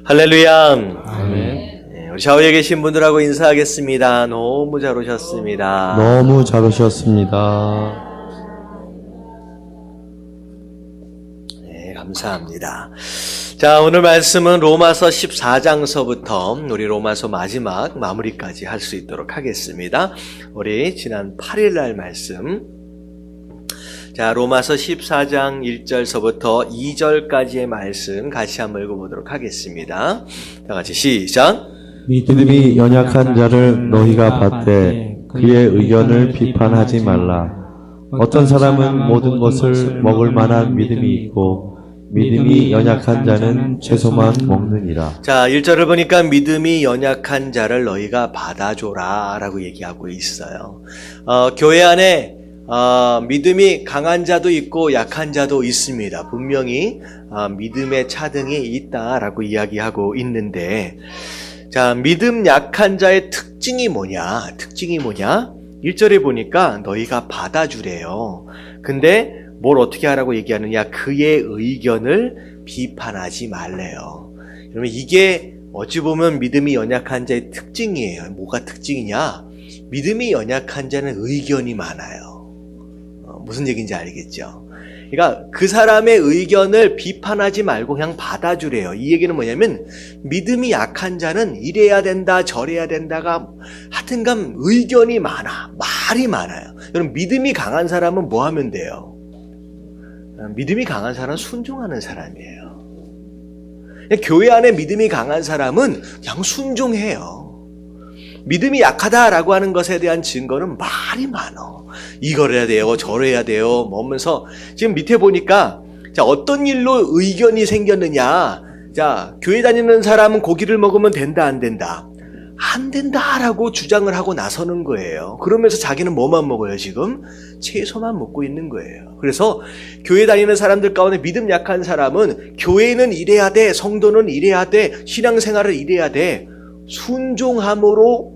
할렐루야. 아멘. 우리 좌우에 계신 분들하고 인사하겠습니다. 너무 잘 오셨습니다. 너무 잘 오셨습니다. 네, 감사합니다. 자, 오늘 말씀은 로마서 14장서부터 우리 로마서 마지막 마무리까지 할 수 있도록 하겠습니다. 우리 지난 8일 날 말씀. 자, 로마서 14장 1절서부터 2절까지의 말씀 같이 한번 읽어보도록 하겠습니다. 다 같이 시작. 믿음이 연약한 자를 너희가 받되 그의 의견을 비판하지 말라. 어떤 사람은 모든 것을 먹을 만한 믿음이 있고 믿음이 연약한 자는 채소만 먹느니라. 자, 1절을 보니까 믿음이 연약한 자를 너희가 받아줘라 라고 얘기하고 있어요. 교회 안에 믿음이 강한 자도 있고 약한 자도 있습니다. 분명히 믿음의 차등이 있다라고 이야기하고 있는데, 자, 믿음 약한 자의 특징이 뭐냐? 1절에 보니까 너희가 받아주래요. 근데 뭘 어떻게 하라고 얘기하느냐? 그의 의견을 비판하지 말래요. 그러면 이게 어찌 보면 믿음이 연약한 자의 특징이에요. 뭐가 특징이냐? 믿음이 연약한 자는 의견이 많아요. 무슨 얘기인지 알겠죠? 그러니까 그 사람의 의견을 비판하지 말고 그냥 받아주래요. 이 얘기는 뭐냐면 믿음이 약한 자는 이래야 된다 저래야 된다가 하여튼간 의견이 많아. 말이 많아요. 여러분, 믿음이 강한 사람은 뭐 하면 돼요? 믿음이 강한 사람은 순종하는 사람이에요. 교회 안에 믿음이 강한 사람은 그냥 순종해요. 믿음이 약하다라고 하는 것에 대한 증거는 말이 많어. 이걸 해야 돼요, 저를 해야 돼요, 뭐면서 지금 밑에 보니까 자, 어떤 일로 의견이 생겼느냐. 자, 교회 다니는 사람은 고기를 먹으면 된다, 안 된다? 안 된다라고 주장을 하고 나서는 거예요. 그러면서 자기는 뭐만 먹어요, 지금? 채소만 먹고 있는 거예요. 그래서 교회 다니는 사람들 가운데 믿음 약한 사람은 교회는 이래야 돼, 성도는 이래야 돼, 신앙생활을 이래야 돼, 순종함으로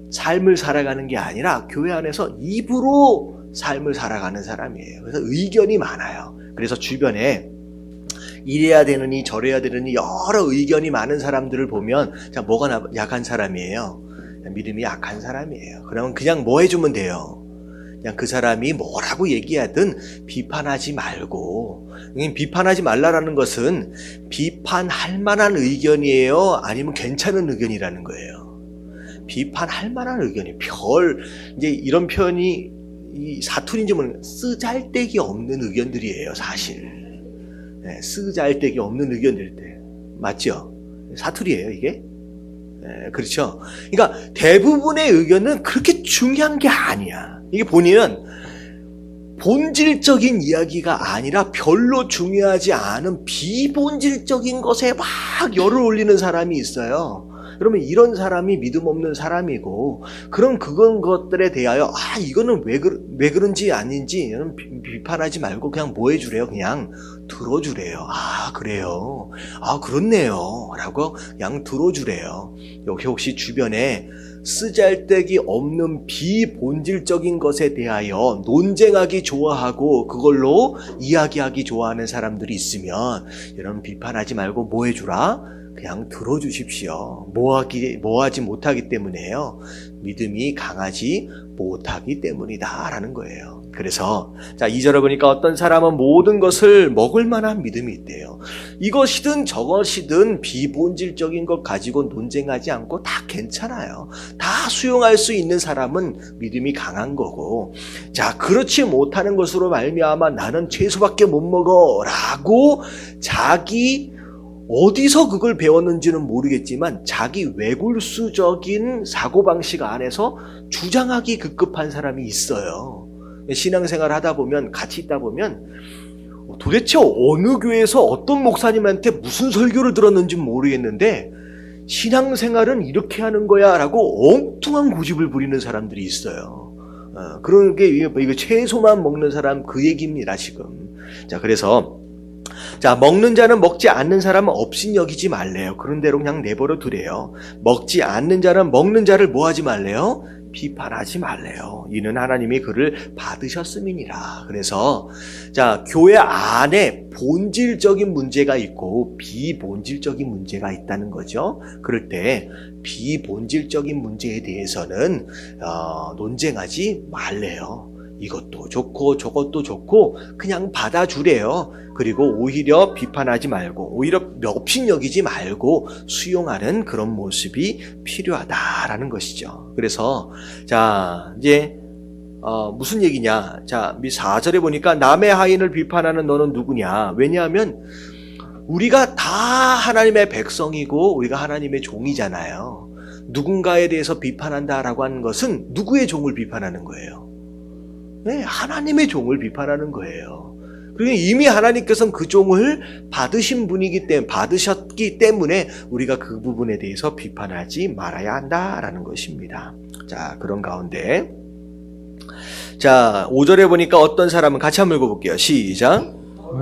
삶을 살아가는 게 아니라 교회 안에서 입으로 삶을 살아가는 사람이에요. 그래서 의견이 많아요. 그래서 주변에 이래야 되느니 저래야 되느니 여러 의견이 많은 사람들을 보면 자, 뭐가 약한 사람이에요? 믿음이 약한 사람이에요. 그러면 그냥 뭐 해주면 돼요? 그냥 그 사람이 뭐라고 얘기하든 비판하지 말고. 비판하지 말라라는 것은 비판할 만한 의견이에요? 아니면 괜찮은 의견이라는 거예요? 비판할 만한 의견이 이제 이런 표현이 이 사투리인지 모르겠는데 쓰잘데기 없는 의견들이에요, 사실. 네, 쓰잘데기 없는 의견들 때 맞죠? 사투리예요, 이게? 네, 그렇죠? 그러니까 대부분의 의견은 그렇게 중요한 게 아니야. 이게 보면 본질적인 이야기가 아니라 별로 중요하지 않은 비본질적인 것에 막 열을 올리는 사람이 있어요. 그러면 이런 사람이 믿음 없는 사람이고, 그럼 그건 것들에 대하여 이거는 왜 그런지 아닌지 비판하지 말고 그냥 뭐 해주래요? 그냥 들어주래요. 그래요. 그렇네요. 라고 그냥 들어주래요. 여기 혹시 주변에 쓰잘데기 없는 비본질적인 것에 대하여 논쟁하기 좋아하고 그걸로 이야기하기 좋아하는 사람들이 있으면 여러분 비판하지 말고 뭐 해주라? 그냥 들어주십시오. 뭐하지 못하기 때문에요. 믿음이 강하지 못하기 때문이다 라는 거예요. 그래서 자, 2절을 보니까 어떤 사람은 모든 것을 먹을 만한 믿음이 있대요. 이것이든 저것이든 비본질적인 것 가지고 논쟁하지 않고 다 괜찮아요. 다 수용할 수 있는 사람은 믿음이 강한 거고, 자, 그렇지 못하는 것으로 말미암아 나는 채소밖에 못 먹어 라고 자기 어디서 그걸 배웠는지는 모르겠지만 자기 외골수적인 사고방식 안에서 주장하기 급급한 사람이 있어요. 신앙생활 하다 보면, 같이 있다 보면 도대체 어느 교회에서 어떤 목사님한테 무슨 설교를 들었는지 모르겠는데 신앙생활은 이렇게 하는 거야 라고 엉뚱한 고집을 부리는 사람들이 있어요. 그런 게 이거 채소만 먹는 사람 그 얘기입니다, 지금. 자, 그래서 자, 먹는 자는 먹지 않는 사람은 업신여기지 말래요. 그런 대로 그냥 내버려 두래요. 먹지 않는 자는 먹는 자를 뭐 하지 말래요? 비판하지 말래요. 이는 하나님이 그를 받으셨음이니라. 그래서 자, 교회 안에 본질적인 문제가 있고 비본질적인 문제가 있다는 거죠. 그럴 때 비본질적인 문제에 대해서는 논쟁하지 말래요. 이것도 좋고 저것도 좋고 그냥 받아주래요. 그리고 오히려 비판하지 말고 오히려 업신여기지 말고 수용하는 그런 모습이 필요하다라는 것이죠. 그래서 자 이제 무슨 얘기냐? 자 4절에 보니까 남의 하인을 비판하는 너는 누구냐? 왜냐하면 우리가 다 하나님의 백성이고 우리가 하나님의 종이잖아요. 누군가에 대해서 비판한다라고 하는 것은 누구의 종을 비판하는 거예요? 네, 하나님의 종을 비판하는 거예요. 그리고 이미 하나님께서는 그 종을 받으신 분이기 때문에 받으셨기 때문에 우리가 그 부분에 대해서 비판하지 말아야 한다라는 것입니다. 자, 그런 가운데 자 5절에 보니까 어떤 사람은 같이 한번 읽어볼게요. 시작.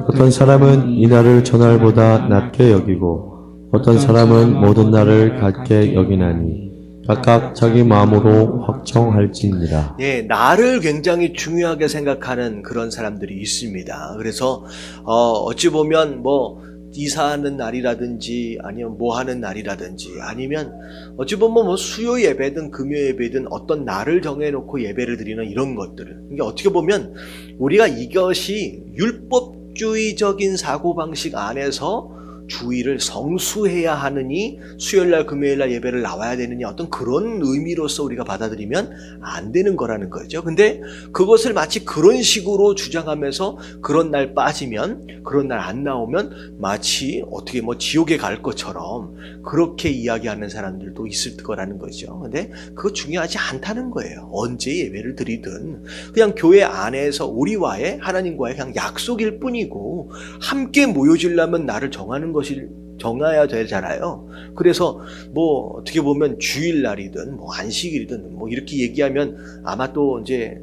어떤 사람은 이 날을 저날보다 낮게 여기고 어떤 사람은 모든 날을 같게 여기나니 각각 자기 마음으로 확정할지니라. 예, 나를 굉장히 중요하게 생각하는 그런 사람들이 있습니다. 그래서 어찌 보면 뭐 이사하는 날이라든지 아니면 뭐 하는 날이라든지 아니면 어찌 보면 뭐 수요 예배든 금요 예배든 어떤 날을 정해놓고 예배를 드리는 이런 것들을, 이게 어떻게 보면 우리가 이것이 율법주의적인 사고방식 안에서 주의를 성수해야 하느니 수요일날 금요일날 예배를 나와야 되느니 어떤 그런 의미로서 우리가 받아들이면 안 되는 거라는 거죠. 근데 그것을 마치 그런 식으로 주장하면서 그런 날 빠지면 그런 날 안 나오면 마치 어떻게 뭐 지옥에 갈 것처럼 그렇게 이야기하는 사람들도 있을 거라는 거죠. 근데 그거 중요하지 않다는 거예요. 언제 예배를 드리든 그냥 교회 안에서 우리와의 하나님과의 그냥 약속일 뿐이고 함께 모여지려면 날을 정하는 것이 정해야 되잖아요. 그래서 뭐 어떻게 보면 주일날이든 뭐 안식일이든 뭐 이렇게 얘기하면 아마 또 이제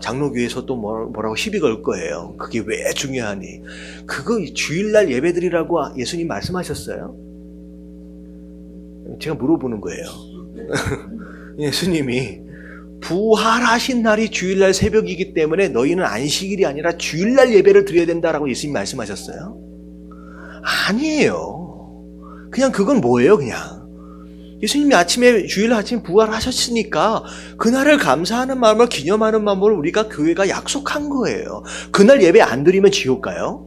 장로교에서 또 뭐라고 시비 걸 거예요. 그게 왜 중요하니? 그거 주일날 예배드리라고 예수님 말씀하셨어요? 제가 물어보는 거예요. 예수님이 부활하신 날이 주일날 새벽이기 때문에 너희는 안식일이 아니라 주일날 예배를 드려야 된다라고 예수님 말씀하셨어요? 아니에요. 그냥 그건 뭐예요? 그냥 예수님이 주일 아침에 부활하셨으니까 그날을 감사하는 마음을 기념하는 마음으로 우리가 교회가 약속한 거예요. 그날 예배 안 드리면 지옥 가요?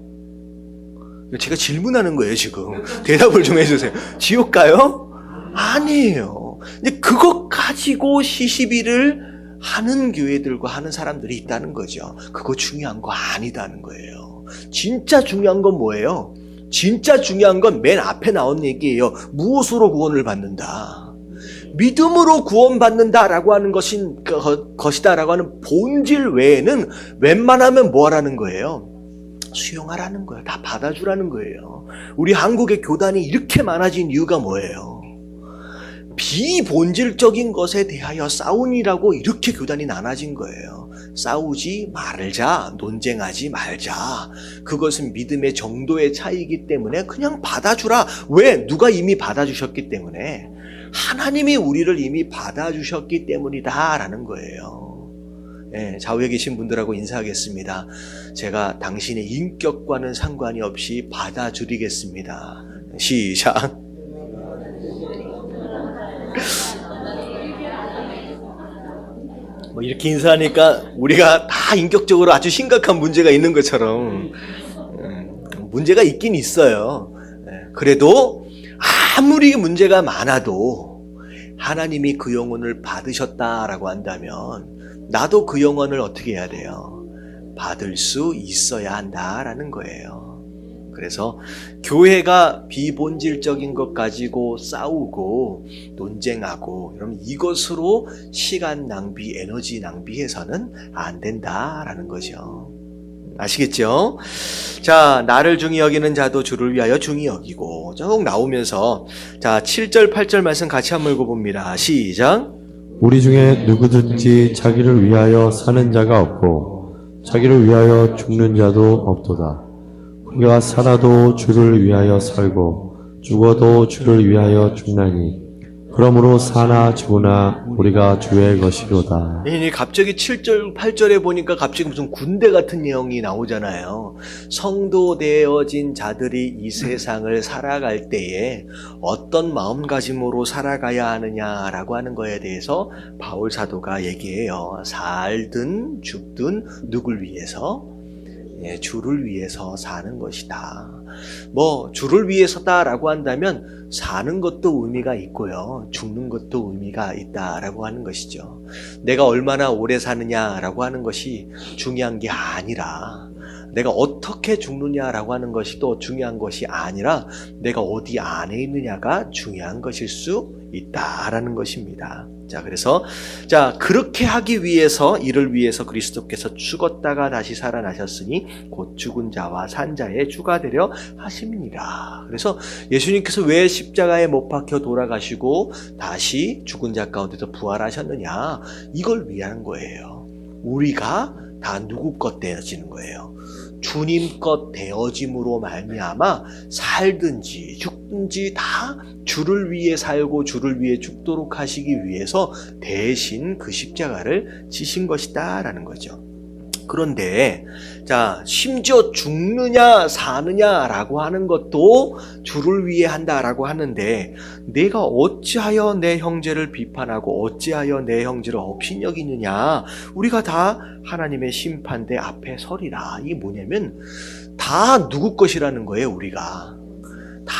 제가 질문하는 거예요 지금. 대답을 좀 해주세요. 지옥 가요? 아니에요. 근데 그것 가지고 시시비를 하는 교회들과 하는 사람들이 있다는 거죠. 그거 중요한 거 아니다는 거예요. 진짜 중요한 건 뭐예요? 진짜 중요한 건 맨 앞에 나온 얘기예요. 무엇으로 구원을 받는다? 믿음으로 구원받는다라고 하는 것이다라고 하는 본질 외에는 웬만하면 뭐 하라는 거예요? 수용하라는 거예요. 다 받아주라는 거예요. 우리 한국의 교단이 이렇게 많아진 이유가 뭐예요? 비본질적인 것에 대하여 싸우니라고 이렇게 교단이 나눠진 거예요. 싸우지 말자, 논쟁하지 말자. 그것은 믿음의 정도의 차이이기 때문에 그냥 받아주라. 왜? 누가 이미 받아주셨기 때문에. 하나님이 우리를 이미 받아주셨기 때문이다라는 거예요. 예, 좌우에 계신 분들하고 인사하겠습니다. 제가 당신의 인격과는 상관이 없이 받아주리겠습니다. 시작. 뭐 이렇게 인사하니까 우리가 다 인격적으로 아주 심각한 문제가 있는 것처럼 문제가 있긴 있어요. 그래도 아무리 문제가 많아도 하나님이 그 영혼을 받으셨다라고 한다면 나도 그 영혼을 어떻게 해야 돼요? 받을 수 있어야 한다라는 거예요. 그래서 교회가 비본질적인 것 가지고 싸우고 논쟁하고 그럼 이것으로 시간 낭비, 에너지 낭비해서는 안 된다라는 거죠. 아시겠죠? 자, 나를 중히 여기는 자도 주를 위하여 중히 여기고 쭉 나오면서 자 7절 8절 말씀 같이 한번 읽어봅니다. 시작. 우리 중에 누구든지 자기를 위하여 사는 자가 없고 자기를 위하여 죽는 자도 없도다. 그가 살아도 주를 위하여 살고 죽어도 주를 위하여 죽나니 그러므로 사나 죽으나 우리가 주의 것이로다. 이 갑자기 7절, 8절에 보니까 갑자기 무슨 군대 같은 내용이 나오잖아요. 성도 되어진 자들이 이 세상을 살아갈 때에 어떤 마음가짐으로 살아가야 하느냐라고 하는 거에 대해서 바울 사도가 얘기해요. 살든 죽든 누굴 위해서? 주를 위해서 사는 것이다. 주를 위해서다라고 한다면 사는 것도 의미가 있고요. 죽는 것도 의미가 있다라고 하는 것이죠. 내가 얼마나 오래 사느냐라고 하는 것이 중요한 게 아니라 내가 어떻게 죽느냐라고 하는 것이 또 중요한 것이 아니라 내가 어디 안에 있느냐가 중요한 것일 수 있다라는 것입니다. 그래서 그렇게 하기 위해서 이를 위해서 그리스도께서 죽었다가 다시 살아나셨으니 곧 죽은 자와 산 자의 주가 되려 하심이니라. 그래서 예수님께서 왜 십자가에 못 박혀 돌아가시고 다시 죽은 자 가운데서 부활하셨느냐, 이걸 위한 거예요. 우리가 다 누구 것 되어지는 거예요. 주님 것 되어짐으로 말미암아 살든지 죽든지 다 주를 위해 살고 주를 위해 죽도록 하시기 위해서 대신 그 십자가를 지신 것이다 라는 거죠. 그런데 심지어 죽느냐 사느냐라고 하는 것도 주를 위해 한다라고 하는데, 내가 어찌하여 내 형제를 비판하고 어찌하여 내 형제를 업신여기느냐, 우리가 다 하나님의 심판대 앞에 서리라. 이게 뭐냐면 다 누구 것이라는 거예요. 우리가 다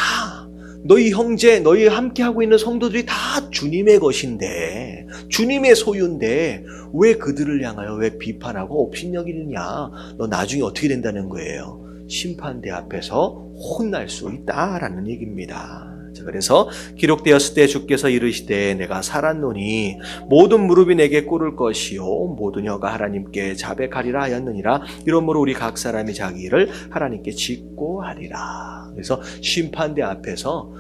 너희 형제, 너희 함께하고 있는 성도들이 다 주님의 것인데, 주님의 소유인데 왜 그들을 향하여 왜 비판하고 업신여기느냐. 너 나중에 어떻게 된다는 거예요. 심판대 앞에서 혼날 수 있다라는 얘기입니다. 그래서 기록되었을 때 주께서 이르시되 내가 살았노니 모든 무릎이 내게 꿇을 것이요 모든 혀가 하나님께 자백하리라 하였느니라. 이러므로 우리 각 사람이 자기 일을 하나님께 짓고 하리라. 그래서 심판대 앞에서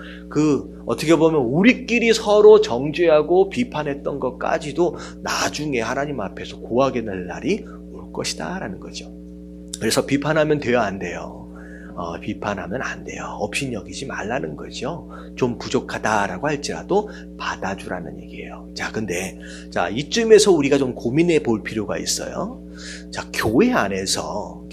어떻게 보면 우리끼리 서로 정죄하고 비판했던 것까지도 나중에 하나님 앞에서 고하게 될 날이 올 것이다 라는 거죠. 그래서 비판하면 돼요, 안 돼요? 비판하면 안 돼요. 업신여기지 말라는 거죠. 좀 부족하다라고 할지라도 받아주라는 얘기예요. 근데 이쯤에서 우리가 좀 고민해 볼 필요가 있어요. 교회 안에서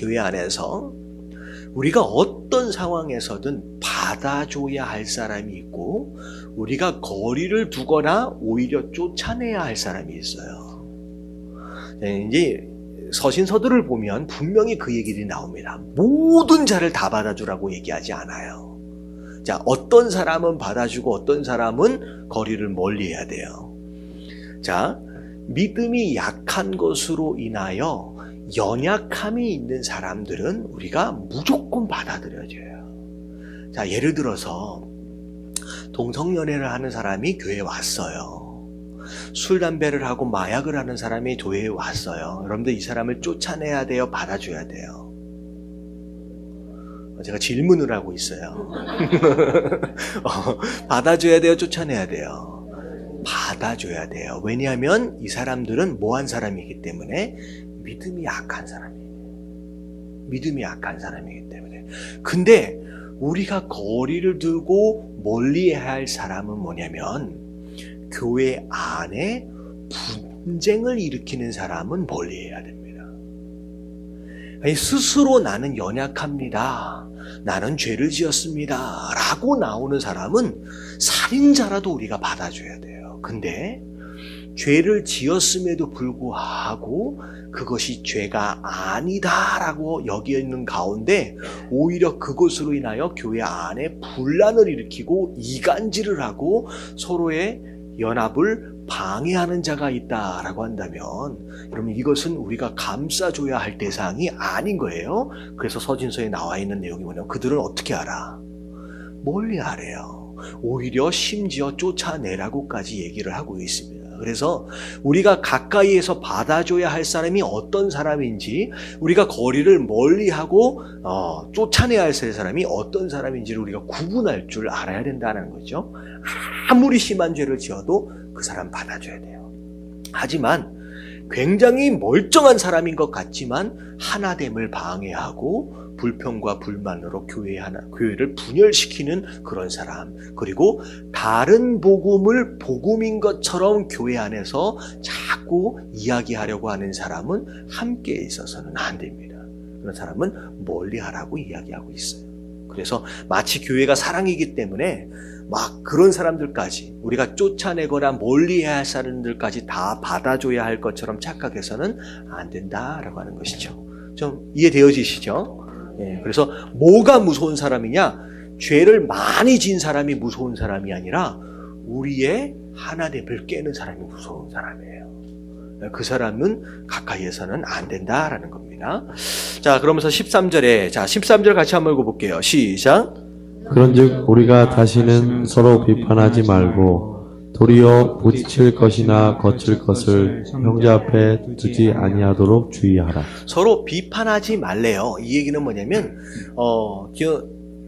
우리가 어떤 상황에서든 받아줘야 할 사람이 있고 우리가 거리를 두거나 오히려 쫓아내야 할 사람이 있어요. 이제 서신서들을 보면 분명히 그 얘기들이 나옵니다. 모든 자를 다 받아주라고 얘기하지 않아요. 어떤 사람은 받아주고 어떤 사람은 거리를 멀리해야 돼요. 믿음이 약한 것으로 인하여 연약함이 있는 사람들은 우리가 무조건 받아들여줘요. 예를 들어서 동성연애를 하는 사람이 교회에 왔어요. 술, 담배를 하고 마약을 하는 사람이 교회에 왔어요. 여러분들 이 사람을 쫓아내야 돼요? 받아줘야 돼요? 제가 질문을 하고 있어요. 받아줘야 돼요? 쫓아내야 돼요? 받아줘야 돼요. 왜냐하면 이 사람들은 뭐한 사람이기 때문에 믿음이 약한 사람이에요. 믿음이 약한 사람이기 때문에. 근데 우리가 거리를 두고 멀리해야 할 사람은 뭐냐면 교회 안에 분쟁을 일으키는 사람은 멀리해야 됩니다. 스스로 나는 연약합니다. 나는 죄를 지었습니다. 라고 나오는 사람은 살인자라도 우리가 받아줘야 돼요. 근데 죄를 지었음에도 불구하고 그것이 죄가 아니다라고 여기는 가운데 오히려 그것으로 인하여 교회 안에 분란을 일으키고 이간질을 하고 서로의 연합을 방해하는 자가 있다라고 한다면 여러분 이것은 우리가 감싸줘야 할 대상이 아닌 거예요. 그래서 서신서에 나와 있는 내용이 뭐냐면 그들은 어떻게 알아? 멀리 하래요. 오히려 심지어 쫓아내라고까지 얘기를 하고 있습니다. 그래서 우리가 가까이에서 받아줘야 할 사람이 어떤 사람인지, 우리가 거리를 멀리하고 쫓아내야 할 사람이 어떤 사람인지를 우리가 구분할 줄 알아야 된다는 거죠. 아무리 심한 죄를 지어도 그 사람 받아줘야 돼요. 하지만 굉장히 멀쩡한 사람인 것 같지만 하나됨을 방해하고 불평과 불만으로 교회를 분열시키는 그런 사람, 그리고 다른 복음을 복음인 것처럼 교회 안에서 자꾸 이야기하려고 하는 사람은 함께 있어서는 안 됩니다. 그런 사람은 멀리하라고 이야기하고 있어요. 그래서 마치 교회가 사랑이기 때문에 막 그런 사람들까지 우리가 쫓아내거나 멀리해야 할 사람들까지 다 받아줘야 할 것처럼 착각해서는 안 된다라고 하는 것이죠. 좀 이해되어지시죠? 예, 그래서 뭐가 무서운 사람이냐? 죄를 많이 지은 사람이 무서운 사람이 아니라 우리의 하나됨을 깨는 사람이 무서운 사람이에요. 그 사람은 가까이에서는 안 된다라는 겁니다. 자, 그러면서 13절에 13절 같이 한번 읽어볼게요. 시작. 그런즉 우리가 다시는 서로 비판하지 말고 도리어 부딪힐 것이나 거칠 것을 형제 앞에 두지 아니하도록 주의하라. 서로 비판하지 말래요. 이 얘기는 뭐냐면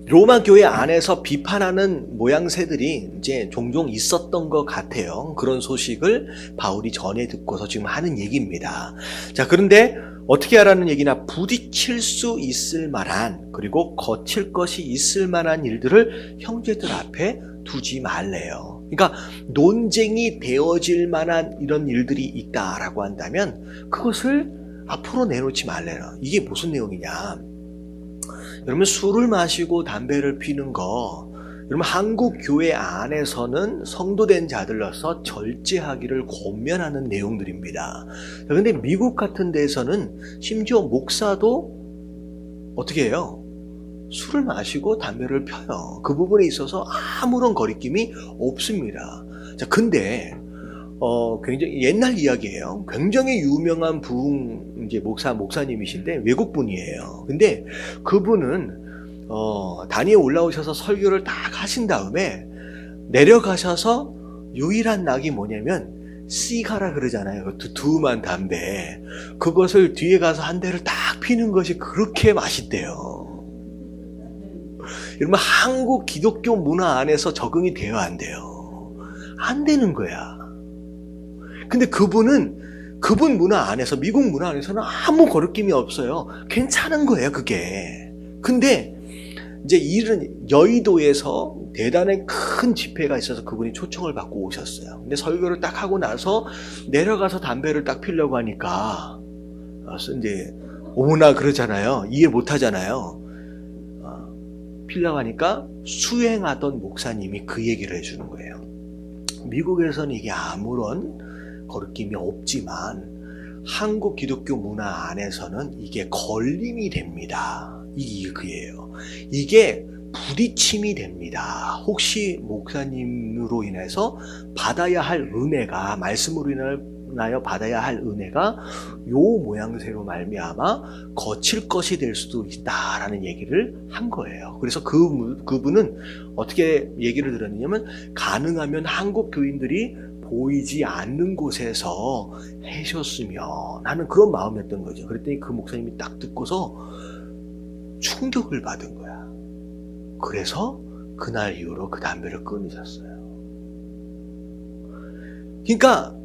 로마 교회 안에서 비판하는 모양새들이 이제 종종 있었던 것 같아요. 그런 소식을 바울이 전해 듣고서 지금 하는 얘기입니다. 자, 그런데 어떻게 하라는 얘기나 부딪힐 수 있을 만한, 그리고 거칠 것이 있을 만한 일들을 형제들 앞에 두지 말래요. 그러니까 논쟁이 되어질 만한 이런 일들이 있다라고 한다면 그것을 앞으로 내놓지 말래요. 이게 무슨 내용이냐? 여러분, 술을 마시고 담배를 피는 거, 여러분, 한국 교회 안에서는 성도된 자들로서 절제하기를 권면하는 내용들입니다. 그런데 미국 같은 데에서는 심지어 목사도 어떻게 해요? 술을 마시고 담배를 펴요. 그 부분에 있어서 아무런 거리낌이 없습니다. 자, 근데 굉장히 옛날 이야기예요. 굉장히 유명한 부흥 이제 목사님이신데 외국 분이에요. 근데 그분은 단위에 올라오셔서 설교를 딱 하신 다음에 내려가셔서 유일한 낙이 뭐냐면 시가라 그러잖아요. 두툼한 담배. 그것을 뒤에 가서 한 대를 딱 피는 것이 그렇게 맛있대요. 여러분, 한국 기독교 문화 안에서 적응이 돼요, 안 돼요? 안 되는 거야. 근데 그분 문화 안에서, 미국 문화 안에서는 아무 거리낌이 없어요. 괜찮은 거예요, 그게. 근데 이제 일은 여의도에서 대단히 큰 집회가 있어서 그분이 초청을 받고 오셨어요. 근데 설교를 딱 하고 나서 내려가서 담배를 딱 피려고 하니까 이제 오나 그러잖아요. 이해 못 하잖아요. 피려고 하니까 수행하던 목사님이 그 얘기를 해주는 거예요. 미국에서는 이게 아무런 거리낌이 없지만 한국 기독교 문화 안에서는 이게 걸림이 됩니다. 이게 그예요. 이게 부딪힘이 됩니다. 혹시 목사님으로 인해서 받아야 할 은혜가, 말씀으로 인하여 받아야 할 은혜가 요 모양새로 말미암아 거칠 것이 될 수도 있다라는 얘기를 한 거예요. 그래서 그분은 어떻게 얘기를 들었냐면 가능하면 한국 교인들이 보이지 않는 곳에서 하셨으면 하는 그런 마음이었던 거죠. 그랬더니 그 목사님이 딱 듣고서 충격을 받은 거야. 그래서 그날 이후로 그 담배를 끊으셨어요. 그러니까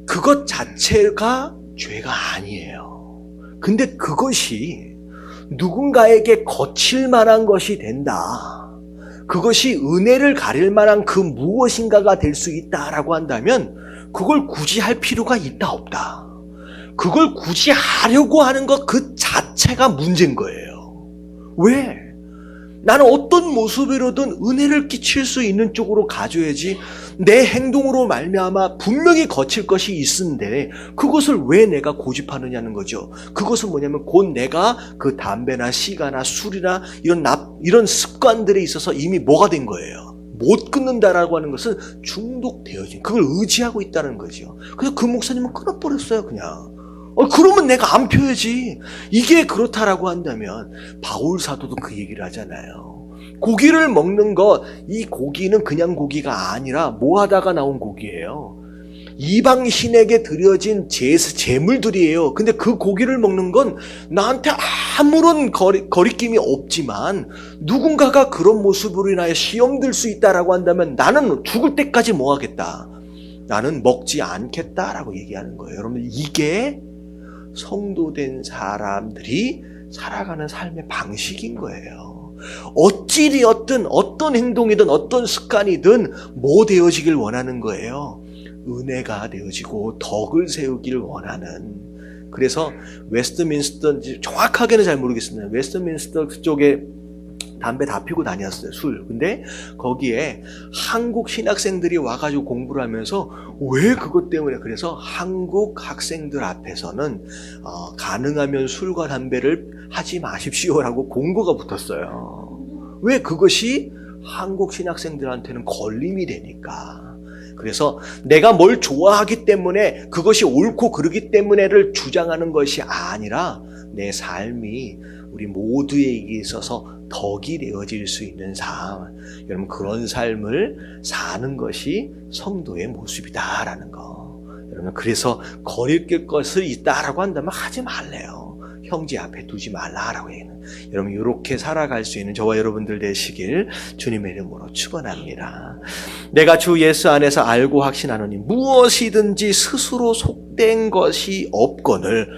그것 자체가 죄가 아니에요. 근데 그것이 누군가에게 거칠 만한 것이 된다. 그것이 은혜를 가릴 만한 그 무엇인가가 될 수 있다라고 한다면 그걸 굳이 할 필요가 있다 없다. 그걸 굳이 하려고 하는 것 그 자체가 문제인 거예요. 왜? 나는 어떤 모습으로든 은혜를 끼칠 수 있는 쪽으로 가져야지 내 행동으로 말미암아 분명히 거칠 것이 있는데 그것을 왜 내가 고집하느냐는 거죠. 그것은 뭐냐면 곧 내가 그 담배나 시가나 술이나 이런 습관들에 있어서 이미 뭐가 된 거예요. 못 끊는다라고 하는 것은 중독되어진, 그걸 의지하고 있다는 거죠. 그래서 그 목사님은 끊어버렸어요, 그냥. 그러면 내가 안 펴야지. 이게 그렇다라고 한다면 바울 사도도 그 얘기를 하잖아요. 고기를 먹는 것, 이 고기는 그냥 고기가 아니라 뭐 하다가 나온 고기예요. 이방신에게 드려진 제물들이에요. 근데 그 고기를 먹는 건 나한테 아무런 거리낌이 없지만 누군가가 그런 모습으로 인하여 시험 들 수 있다라고 한다면 나는 죽을 때까지 뭐 하겠다. 나는 먹지 않겠다라고 얘기하는 거예요. 여러분, 이게 성도된 사람들이 살아가는 삶의 방식인 거예요. 어찌되었든 어떤 행동이든 어떤 습관이든 뭐 되어지길 원하는 거예요. 은혜가 되어지고 덕을 세우길 원하는. 그래서 웨스트민스터, 정확하게는 잘 모르겠습니다. 웨스트민스터 그쪽에 담배 다 피고 다녔어요, 술. 근데 거기에 한국 신학생들이 와가지고 공부를 하면서 왜 그것 때문에, 그래서 한국 학생들 앞에서는 가능하면 술과 담배를 하지 마십시오라고 공고가 붙었어요. 왜? 그것이 한국 신학생들한테는 걸림이 되니까. 그래서 내가 뭘 좋아하기 때문에, 그것이 옳고 그르기 때문에를 주장하는 것이 아니라 내 삶이 우리 모두에게 있어서 덕이 되어질 수 있는 삶, 여러분, 그런 삶을 사는 것이 성도의 모습이다라는 거. 여러분, 그래서 거리낄 것을 있다라고 한다면 하지 말래요. 형제 앞에 두지 말라라고 얘기는. 여러분, 이렇게 살아갈 수 있는 저와 여러분들 되시길 주님의 이름으로 축원합니다. 내가 주 예수 안에서 알고 확신하노니 무엇이든지 스스로 속된 것이 없거늘.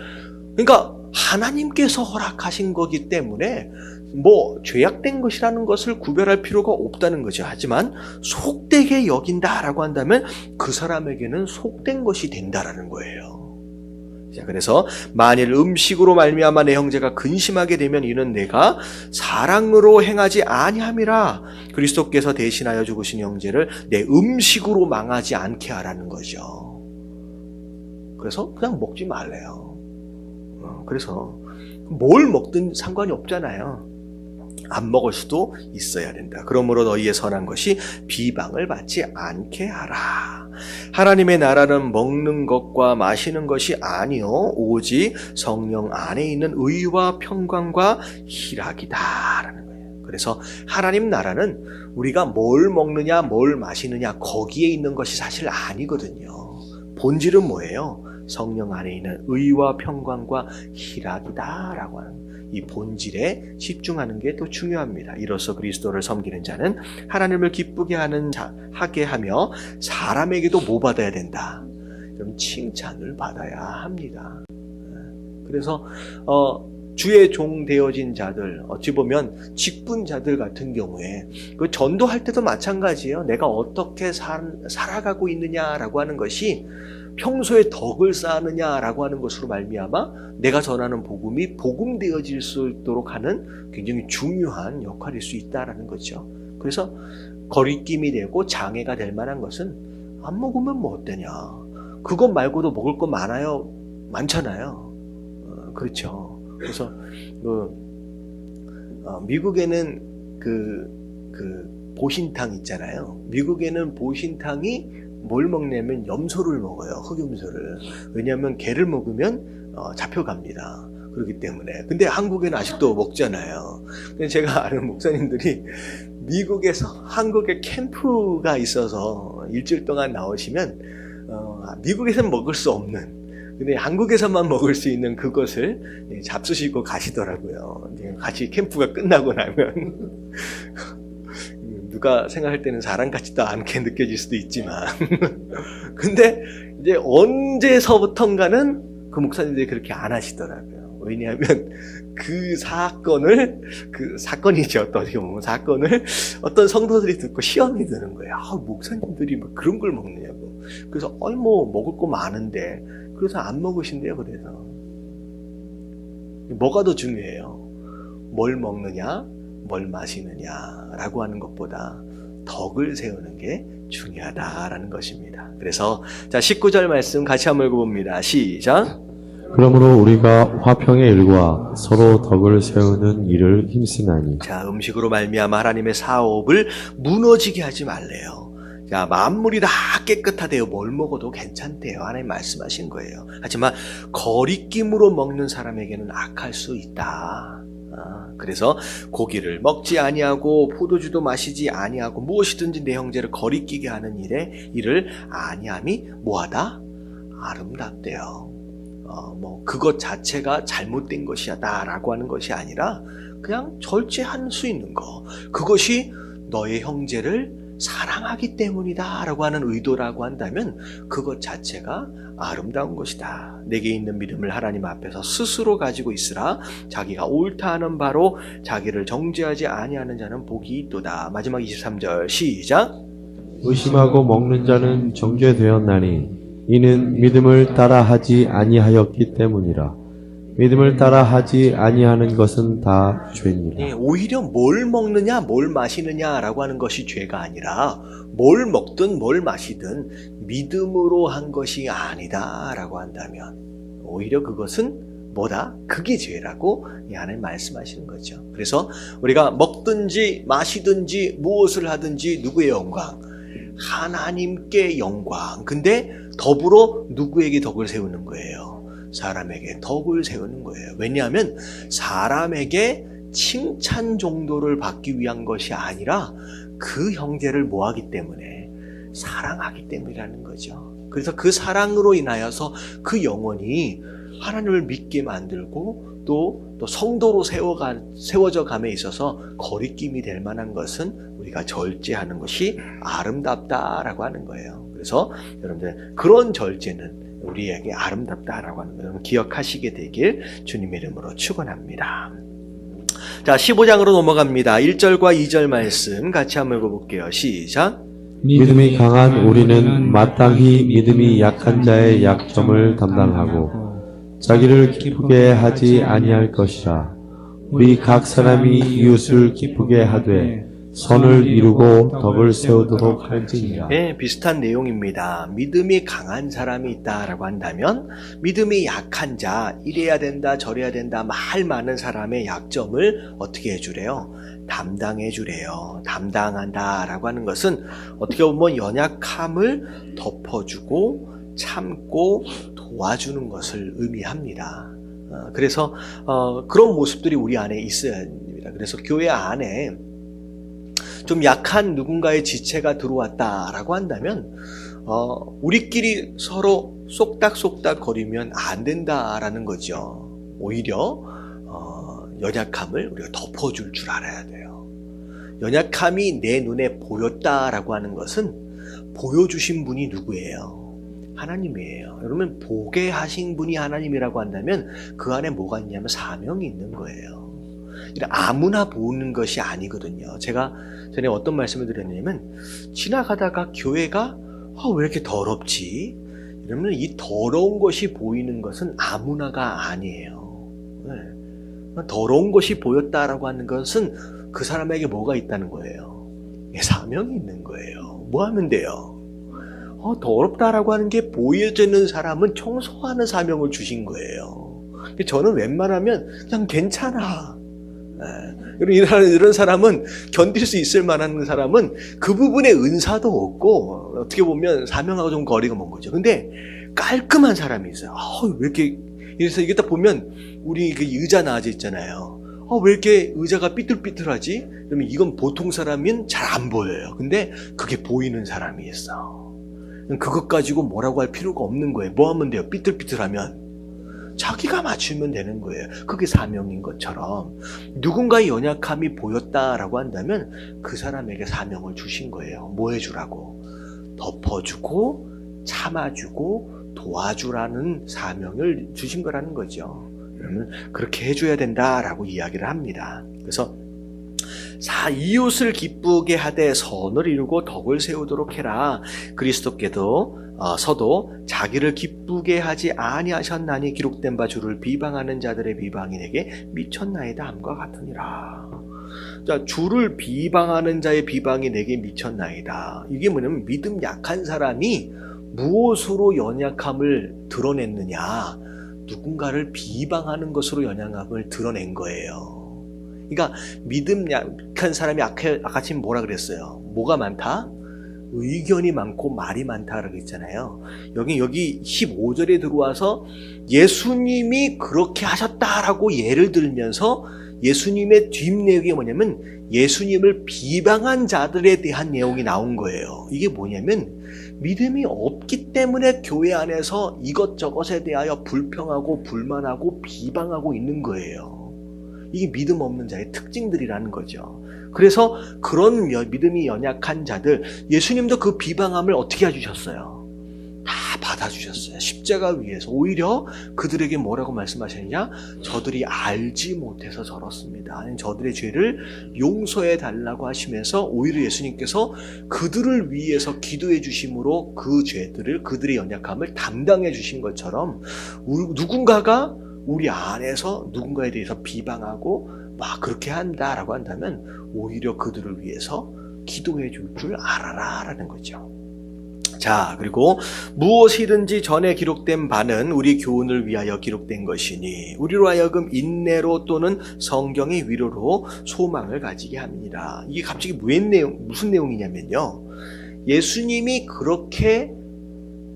그러니까 하나님께서 허락하신 거기 때문에 뭐 죄악된 것이라는 것을 구별할 필요가 없다는 거죠. 하지만 속되게 여긴다라고 한다면 그 사람에게는 속된 것이 된다라는 거예요. 자, 그래서 만일 음식으로 말미암아 내 형제가 근심하게 되면 이는 내가 사랑으로 행하지 아니함이라. 그리스도께서 대신하여 죽으신 형제를 내 음식으로 망하지 않게 하라는 거죠. 그래서 그냥 먹지 말래요. 그래서 뭘 먹든 상관이 없잖아요. 안 먹을 수도 있어야 된다. 그러므로 너희의 선한 것이 비방을 받지 않게 하라. 하나님의 나라는 먹는 것과 마시는 것이 아니요 오직 성령 안에 있는 의와 평강과 희락이다라는 거예요. 그래서 하나님 나라는 우리가 뭘 먹느냐 뭘 마시느냐 거기에 있는 것이 사실 아니거든요. 본질은 뭐예요? 성령 안에 있는 의와 평강과 희락이다라고 하는 이 본질에 집중하는 게 더 중요합니다. 이로써 그리스도를 섬기는 자는 하나님을 기쁘게 하게 하며 사람에게도 뭐 받아야 된다? 그럼 칭찬을 받아야 합니다. 그래서 주의 종 되어진 자들, 어찌 보면 직분자들 같은 경우에 그 전도할 때도 마찬가지예요. 내가 어떻게 살아가고 있느냐라고 하는 것이 평소에 덕을 쌓느냐라고 하는 것으로 말미암아 내가 전하는 복음이 복음되어질 수 있도록 하는 굉장히 중요한 역할일 수 있다라는 거죠. 그래서 거리낌이 되고 장애가 될 만한 것은 안 먹으면 뭐 어떠냐. 그것 말고도 먹을 거 많잖아요. 그렇죠. 그래서 미국에는 그 보신탕 있잖아요. 미국에는 보신탕이 뭘 먹냐면 염소를 먹어요. 흑염소를. 왜냐하면 개를 먹으면 잡혀갑니다. 그렇기 때문에. 근데 한국에는 아직도 먹잖아요. 근데 제가 아는 목사님들이 미국에서 한국에 캠프가 있어서 일주일 동안 나오시면 미국에서는 먹을 수 없는, 근데 한국에서만 먹을 수 있는 그것을 잡수시고 가시더라고요. 같이 캠프가 끝나고 나면 누가 생각할 때는 사랑 같지도 않게 느껴질 수도 있지만 근데 이제 언제서부턴가는 그 목사님들이 그렇게 안 하시더라고요. 왜냐하면 그 사건이죠. 어떻게 보면 사건을 어떤 성도들이 듣고 시험이 드는 거예요. 목사님들이 뭐 그런 걸 먹느냐고. 그래서 뭐 먹을 거 많은데 그래서 안 먹으신대요. 그래서 뭐가 더 중요해요? 뭘 먹느냐 뭘 마시느냐라고 하는 것보다 덕을 세우는 게 중요하다라는 것입니다. 그래서 자 19절 말씀 같이 한번 읽어봅니다. 시작. 그러므로 우리가 화평의 일과 서로 덕을 세우는 일을 힘쓰나니. 자, 음식으로 말미암아 하나님의 사업을 무너지게 하지 말래요. 자, 만물이 다 깨끗하대요. 뭘 먹어도 괜찮대요. 하나님 말씀하신 거예요. 하지만 거리낌으로 먹는 사람에게는 악할 수 있다. 그래서 고기를 먹지 아니하고 포도주도 마시지 아니하고 무엇이든지 내 형제를 거리끼게 하는 일을 아니함이 뭐하다? 아름답대요. 그것 자체가 잘못된 것이다라고 하는 것이 아니라 그냥 절제할 수 있는 거. 그것이 너의 형제를 사랑하기 때문이다 라고 하는 의도라고 한다면 그것 자체가 아름다운 것이다. 내게 있는 믿음을 하나님 앞에서 스스로 가지고 있으라. 자기가 옳다 하는 바로 자기를 정죄하지 아니하는 자는 복이 있도다. 마지막 23절 시작. 의심하고 먹는 자는 정죄되었나니 이는 믿음을 따라 하지 아니하였기 때문이라. 믿음을 따라 하지 아니하는 것은 다 죄니라. 예, 오히려 뭘 먹느냐 뭘 마시느냐라고 하는 것이 죄가 아니라 뭘 먹든 뭘 마시든 믿음으로 한 것이 아니다 라고 한다면 오히려 그것은 뭐다? 그게 죄라고 하나님 말씀하시는 거죠. 그래서 우리가 먹든지 마시든지 무엇을 하든지 누구의 영광? 하나님께 영광. 근데 더불어 누구에게 덕을 세우는 거예요? 사람에게 덕을 세우는 거예요. 왜냐하면 사람에게 칭찬 정도를 받기 위한 것이 아니라 그 형제를 뭐하기 때문에? 사랑하기 때문이라는 거죠. 그래서 그 사랑으로 인하여서 그 영혼이 하나님을 믿게 만들고 또 성도로 세워져 감에 있어서 거리낌이 될 만한 것은 우리가 절제하는 것이 아름답다라고 하는 거예요. 그래서 여러분들 그런 절제는 우리에게 아름답다라고 하는 걸 여러분 기억하시게 되길 주님의 이름으로 축원합니다. 자, 15장으로 넘어갑니다. 1절과 2절 말씀 같이 한번 읽어볼게요. 시작. 믿음이 강한 우리는 마땅히 믿음이 약한 자의 약점을 담당하고 자기를 기쁘게 하지 아니할 것이라. 우리 각 사람이 이웃을 기쁘게 하되 선을 이루고 덕을 세우도록 할지니라. 네, 비슷한 내용입니다. 믿음이 강한 사람이 있다라고 한다면 믿음이 약한 자, 이래야 된다 저래야 된다 말 많은 사람의 약점을 어떻게 해주래요? 담당해 주래요. 담당한다라고 하는 것은 어떻게 보면 연약함을 덮어주고 참고 도와주는 것을 의미합니다. 그래서 그런 모습들이 우리 안에 있어야 됩니다. 그래서 교회 안에 좀 약한 누군가의 지체가 들어왔다라고 한다면 우리끼리 서로 쏙닥쏙닥 거리면 안 된다라는 거죠. 오히려 연약함을 우리가 덮어줄 줄 알아야 돼요. 연약함이 내 눈에 보였다라고 하는 것은 보여주신 분이 누구예요? 하나님이에요. 여러분 보게 하신 분이 하나님이라고 한다면 그 안에 뭐가 있냐면 사명이 있는 거예요. 아무나 보는 것이 아니거든요. 제가 전에 어떤 말씀을 드렸냐면 지나가다가 교회가 왜 이렇게 더럽지? 이러면 이 더러운 것이 보이는 것은 아무나가 아니에요. 네. 더러운 것이 보였다라고 하는 것은 그 사람에게 뭐가 있다는 거예요? 사명이 있는 거예요. 뭐 하면 돼요? 더럽다라고 하는 게 보여지는 사람은 청소하는 사명을 주신 거예요. 근데 저는 웬만하면 그냥 괜찮아. 이런 사람은 견딜 수 있을 만한 사람은 그 부분에 은사도 없고 어떻게 보면 사명하고 좀 거리가 먼 거죠. 근데 깔끔한 사람이 있어요. 왜 이렇게 그래서 이게 딱 보면 우리 그 의자 나아져 있잖아요. 왜 이렇게 의자가 삐뚤삐뚤하지? 그러면 이건 보통 사람은 잘 안 보여요. 근데 그게 보이는 사람이 있어. 그것 가지고 뭐라고 할 필요가 없는 거예요. 뭐 하면 돼요? 삐뚤삐뚤하면 자기가 맞추면 되는 거예요. 그게 사명인 것처럼 누군가의 연약함이 보였다라고 한다면 그 사람에게 사명을 주신 거예요. 뭐 해주라고? 덮어주고 참아주고 도와주라는 사명을 주신 거라는 거죠. 그러면 그렇게 해줘야 된다라고 이야기를 합니다. 그래서 이웃을 기쁘게 하되 선을 이루고 덕을 세우도록 해라. 그리스도께도 서도 자기를 기쁘게 하지 아니하셨나니 기록된 바 주를 비방하는 자들의 비방이 내게 미쳤나이다 함과 같으니라. 자, 주를 비방하는 자의 비방이 내게 미쳤나이다. 이게 뭐냐면 믿음 약한 사람이 무엇으로 연약함을 드러냈느냐? 누군가를 비방하는 것으로 연약함을 드러낸 거예요. 그러니까 믿음 약한 사람이 아까 지금 뭐라 그랬어요? 뭐가 많다? 의견이 많고 말이 많다라고 했잖아요. 여기 15절에 들어와서 예수님이 그렇게 하셨다라고 예를 들면서 예수님의 뒷내용이 뭐냐면 예수님을 비방한 자들에 대한 내용이 나온 거예요. 이게 뭐냐면 믿음이 없기 때문에 교회 안에서 이것저것에 대하여 불평하고 불만하고 비방하고 있는 거예요. 이게 믿음 없는 자의 특징들이라는 거죠. 그래서 그런 믿음이 연약한 자들, 예수님도 그 비방함을 어떻게 해주셨어요? 다 받아주셨어요. 십자가 위에서. 오히려 그들에게 뭐라고 말씀하셨느냐? 저들이 알지 못해서 저렇습니다. 아니, 저들의 죄를 용서해 달라고 하시면서 오히려 예수님께서 그들을 위해서 기도해 주심으로 그 죄들을, 그들의 연약함을 담당해 주신 것처럼 누군가가 우리 안에서 누군가에 대해서 비방하고 막 그렇게 한다라고 한다면 오히려 그들을 위해서 기도해 줄 줄 알아라 라는 거죠. 자, 그리고 무엇이든지 전에 기록된 바는 우리 교훈을 위하여 기록된 것이니 우리로 하여금 인내로 또는 성경의 위로로 소망을 가지게 합니다. 이게 갑자기 무슨 내용이냐면요, 예수님이 그렇게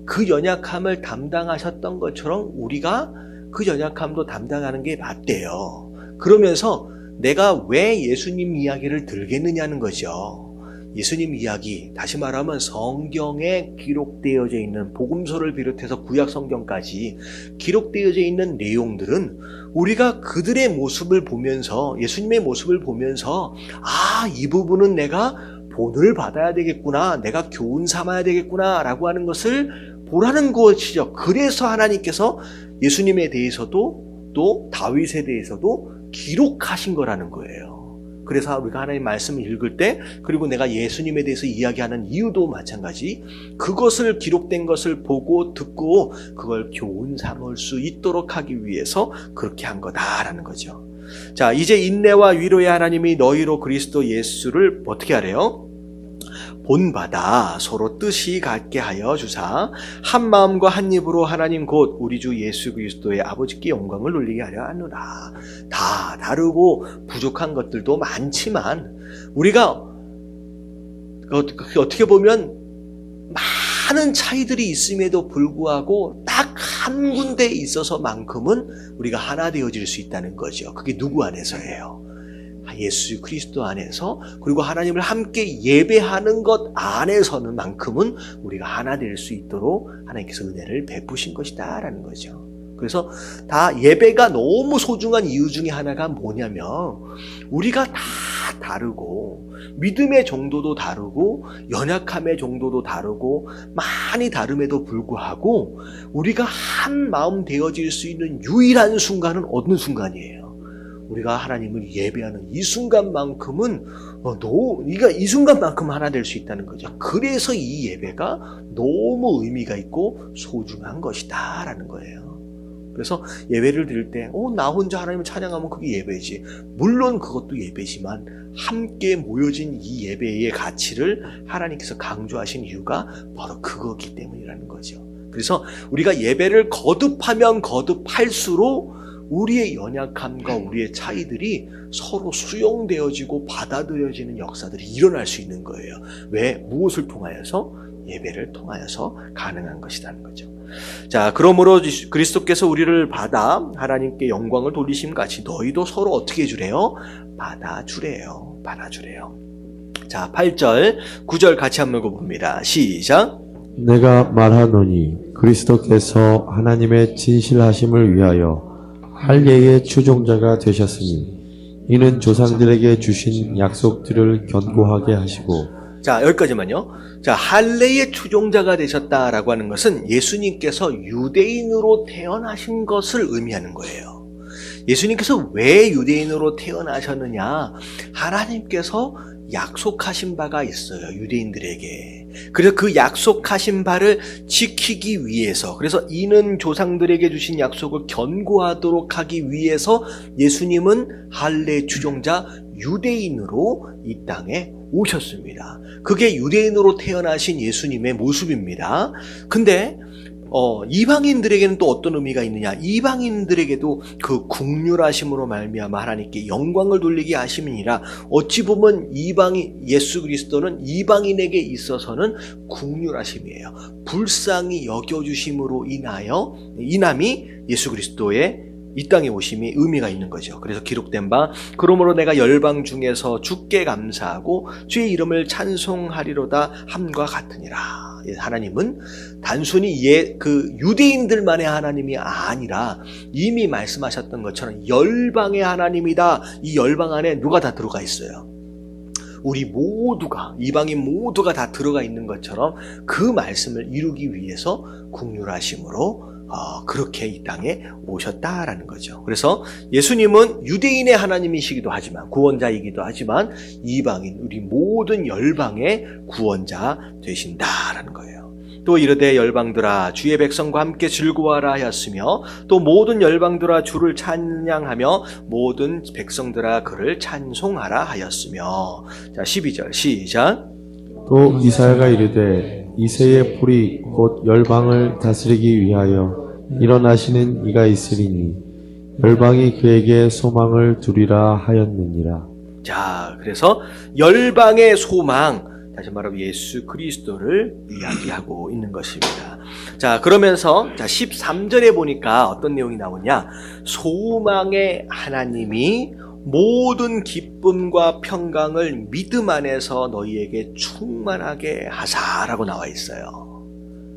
그 연약함을 담당하셨던 것처럼 우리가 그 연약함도 담당하는 게 맞대요. 그러면서 내가 왜 예수님 이야기를 들겠느냐는 거죠. 예수님 이야기, 다시 말하면 성경에 기록되어져 있는, 복음서를 비롯해서 구약 성경까지 기록되어져 있는 내용들은 우리가 그들의 모습을 보면서, 예수님의 모습을 보면서 이 부분은 내가 본을 받아야 되겠구나, 내가 교훈 삼아야 되겠구나 라고 하는 것을 보라는 것이죠. 그래서 하나님께서 예수님에 대해서도 또 다윗에 대해서도 기록하신 거라는 거예요. 그래서 우리가 하나님 말씀을 읽을 때, 그리고 내가 예수님에 대해서 이야기하는 이유도 마찬가지, 그것을 기록된 것을 보고 듣고 그걸 교훈 삼을 수 있도록 하기 위해서 그렇게 한 거다라는 거죠. 자, 이제 인내와 위로의 하나님이 너희로 그리스도 예수를 어떻게 하래요? 본받아 서로 뜻이 같게 하여 주사 한 마음과 한 입으로 하나님 곧 우리 주 예수 그리스도의 아버지께 영광을 돌리게 하려 하노라. 다 다르고 부족한 것들도 많지만 우리가 어떻게 보면 많은 차이들이 있음에도 불구하고 딱 한 군데에 있어서만큼은 우리가 하나 되어질 수 있다는 거죠. 그게 누구 안에서예요? 예수 그리스도 안에서, 그리고 하나님을 함께 예배하는 것 안에서는 만큼은 우리가 하나 될 수 있도록 하나님께서 은혜를 베푸신 것이다 라는 거죠. 그래서 다 예배가 너무 소중한 이유 중에 하나가 뭐냐면 우리가 다 다르고 믿음의 정도도 다르고 연약함의 정도도 다르고 많이 다름에도 불구하고 우리가 한 마음 되어질 수 있는 유일한 순간은 어느 순간이에요? 우리가 하나님을 예배하는 이 순간만큼은 이 순간만큼 하나 될 수 있다는 거죠. 그래서 이 예배가 너무 의미가 있고 소중한 것이다 라는 거예요. 그래서 예배를 드릴 때 나 혼자 하나님을 찬양하면 그게 예배지. 물론 그것도 예배지만 함께 모여진 이 예배의 가치를 하나님께서 강조하신 이유가 바로 그거기 때문이라는 거죠. 그래서 우리가 예배를 거듭하면 거듭할수록 우리의 연약함과 우리의 차이들이 서로 수용되어지고 받아들여지는 역사들이 일어날 수 있는 거예요. 왜? 무엇을 통하여서? 예배를 통하여서 가능한 것이라는 거죠. 자, 그러므로 그리스도께서 우리를 받아 하나님께 영광을 돌리심 같이 너희도 서로 어떻게 해주래요? 받아주래요. 자, 8절, 9절 같이 한번 읽어봅니다. 시작. 내가 말하노니 그리스도께서 하나님의 진실하심을 위하여 할례의 추종자가 되셨으니 이는 조상들에게 주신 약속들을 견고하게 하시고. 자, 여기까지만요. 자, 할례의 추종자가 되셨다라고 하는 것은 예수님께서 유대인으로 태어나신 것을 의미하는 거예요. 예수님께서 왜 유대인으로 태어나셨느냐? 하나님께서 약속하신 바가 있어요, 유대인들에게. 그래서 그 약속하신 바를 지키기 위해서, 그래서 이는 조상들에게 주신 약속을 견고하도록 하기 위해서 예수님은 할례 추종자 유대인으로 이 땅에 오셨습니다. 그게 유대인으로 태어나신 예수님의 모습입니다. 근데 이방인들에게는 또 어떤 의미가 있느냐? 이방인들에게도 그 국률하심으로 말미암아 하나님께 영광을 돌리게 하심이니라. 어찌 보면 예수 그리스도는 이방인에게 있어서는 국률하심이에요. 불쌍히 여겨주심으로 인함이 예수 그리스도의 이 땅에 오심이 의미가 있는 거죠. 그래서 기록된 바 그러므로 내가 열방 중에서 주께 감사하고 주의 이름을 찬송하리로다 함과 같으니라. 하나님은 단순히 그 유대인들만의 하나님이 아니라 이미 말씀하셨던 것처럼 열방의 하나님이다. 이 열방 안에 누가 다 들어가 있어요? 우리 모두가, 이방인 모두가 다 들어가 있는 것처럼 그 말씀을 이루기 위해서 국률하심으로 그렇게 이 땅에 오셨다라는 거죠. 그래서 예수님은 유대인의 하나님이시기도 하지만, 구원자이기도 하지만 이방인, 우리 모든 열방의 구원자 되신다라는 거예요. 또 이르되 열방들아 주의 백성과 함께 즐거워하라 하였으며 또 모든 열방들아 주를 찬양하며 모든 백성들아 그를 찬송하라 하였으며. 자, 12절 시작. 또 이사야가 이르되 이새의 풀이 곧 열방을 다스리기 위하여 일어나시는 이가 있으리니 열방이 그에게 소망을 두리라 하였느니라. 자, 그래서 열방의 소망, 다시 말하면 예수 그리스도를 이야기하고 있는 것입니다. 자, 그러면서 13절에 보니까 어떤 내용이 나오냐? 소망의 하나님이 모든 기쁨과 평강을 믿음 안에서 너희에게 충만하게 하사라고 나와 있어요.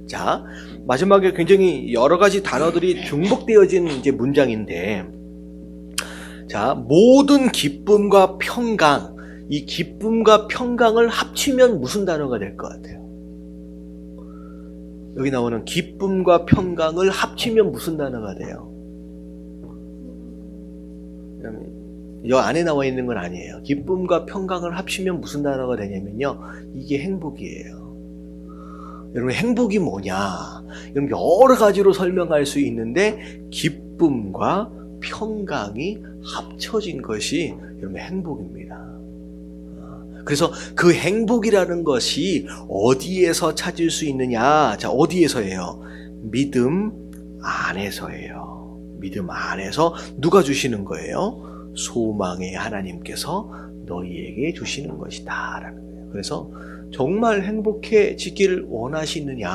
자, 마지막에 굉장히 여러 가지 단어들이 중복되어진 이제 문장인데, 자, 모든 기쁨과 평강, 이 기쁨과 평강을 합치면 무슨 단어가 될 것 같아요? 여기 나오는 기쁨과 평강을 합치면 무슨 단어가 돼요? 여 안에 나와 있는 건 아니에요. 기쁨과 평강을 합치면 무슨 단어가 되냐면요, 이게 행복이에요. 여러분, 행복이 뭐냐? 여러분, 여러 가지로 설명할 수 있는데 기쁨과 평강이 합쳐진 것이 여러분 행복입니다. 그래서 그 행복이라는 것이 어디에서 찾을 수 있느냐? 자, 어디에서예요? 믿음 안에서예요. 믿음 안에서 누가 주시는 거예요? 소망의 하나님께서 너희에게 주시는 것이다 라는 거예요. 그래서 정말 행복해지기를 원하시느냐?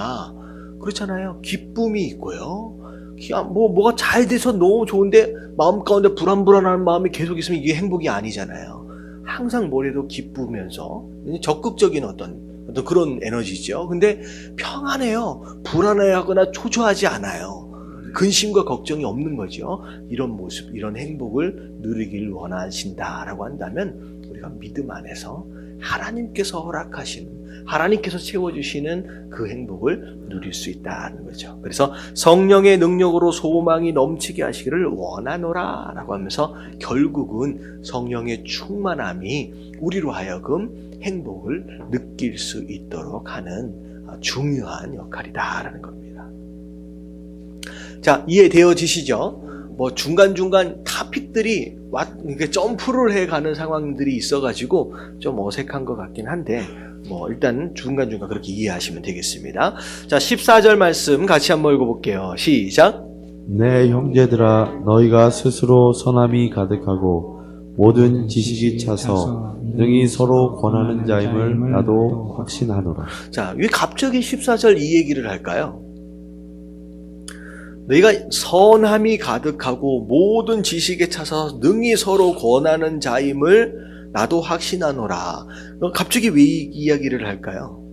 그렇잖아요. 기쁨이 있고요. 뭐가 잘 돼서 너무 좋은데 마음 가운데 불안불안한 마음이 계속 있으면 이게 행복이 아니잖아요. 항상 뭐래도 기쁘면서 적극적인 어떤 그런 에너지죠. 근데 평안해요. 불안해하거나 초조하지 않아요. 근심과 걱정이 없는 거죠. 이런 모습, 이런 행복을 누리길 원하신다라고 한다면 우리가 믿음 안에서 하나님께서 허락하시는, 하나님께서 채워주시는 그 행복을 누릴 수 있다는 거죠. 그래서 성령의 능력으로 소망이 넘치게 하시기를 원하노라 라고 하면서 결국은 성령의 충만함이 우리로 하여금 행복을 느낄 수 있도록 하는 중요한 역할이다라는 겁니다. 자, 이해되어지시죠? 뭐 중간중간 타픽들이 이렇게 점프를 해가는 상황들이 있어가지고 좀 어색한 것 같긴 한데, 뭐 일단 중간중간 그렇게 이해하시면 되겠습니다. 자, 14절 말씀 같이 한번 읽어볼게요. 시작. 내 형제들아 너희가 스스로 선함이 가득하고 모든 지식이 차서 능히 서로 권하는 자임을 나도 확신하노라. 자, 왜 갑자기 14절 이 얘기를 할까요? 너희가 선함이 가득하고 모든 지식에 차서 능히 서로 권하는 자임을 나도 확신하노라. 갑자기 왜 이 이야기를 할까요?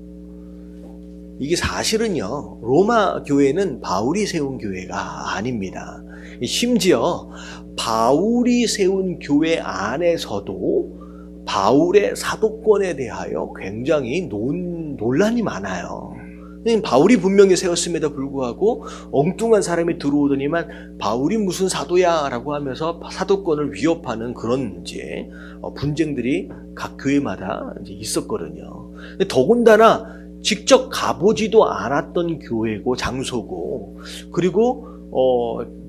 이게 사실은요, 로마 교회는 바울이 세운 교회가 아닙니다. 심지어 바울이 세운 교회 안에서도 바울의 사도권에 대하여 굉장히 논란이 많아요. 바울이 분명히 세웠음에도 불구하고 엉뚱한 사람이 들어오더니만 바울이 무슨 사도야 라고 하면서 사도권을 위협하는 그런 이제 분쟁들이 각 교회마다 이제 있었거든요. 더군다나 직접 가보지도 않았던 교회고 장소고, 그리고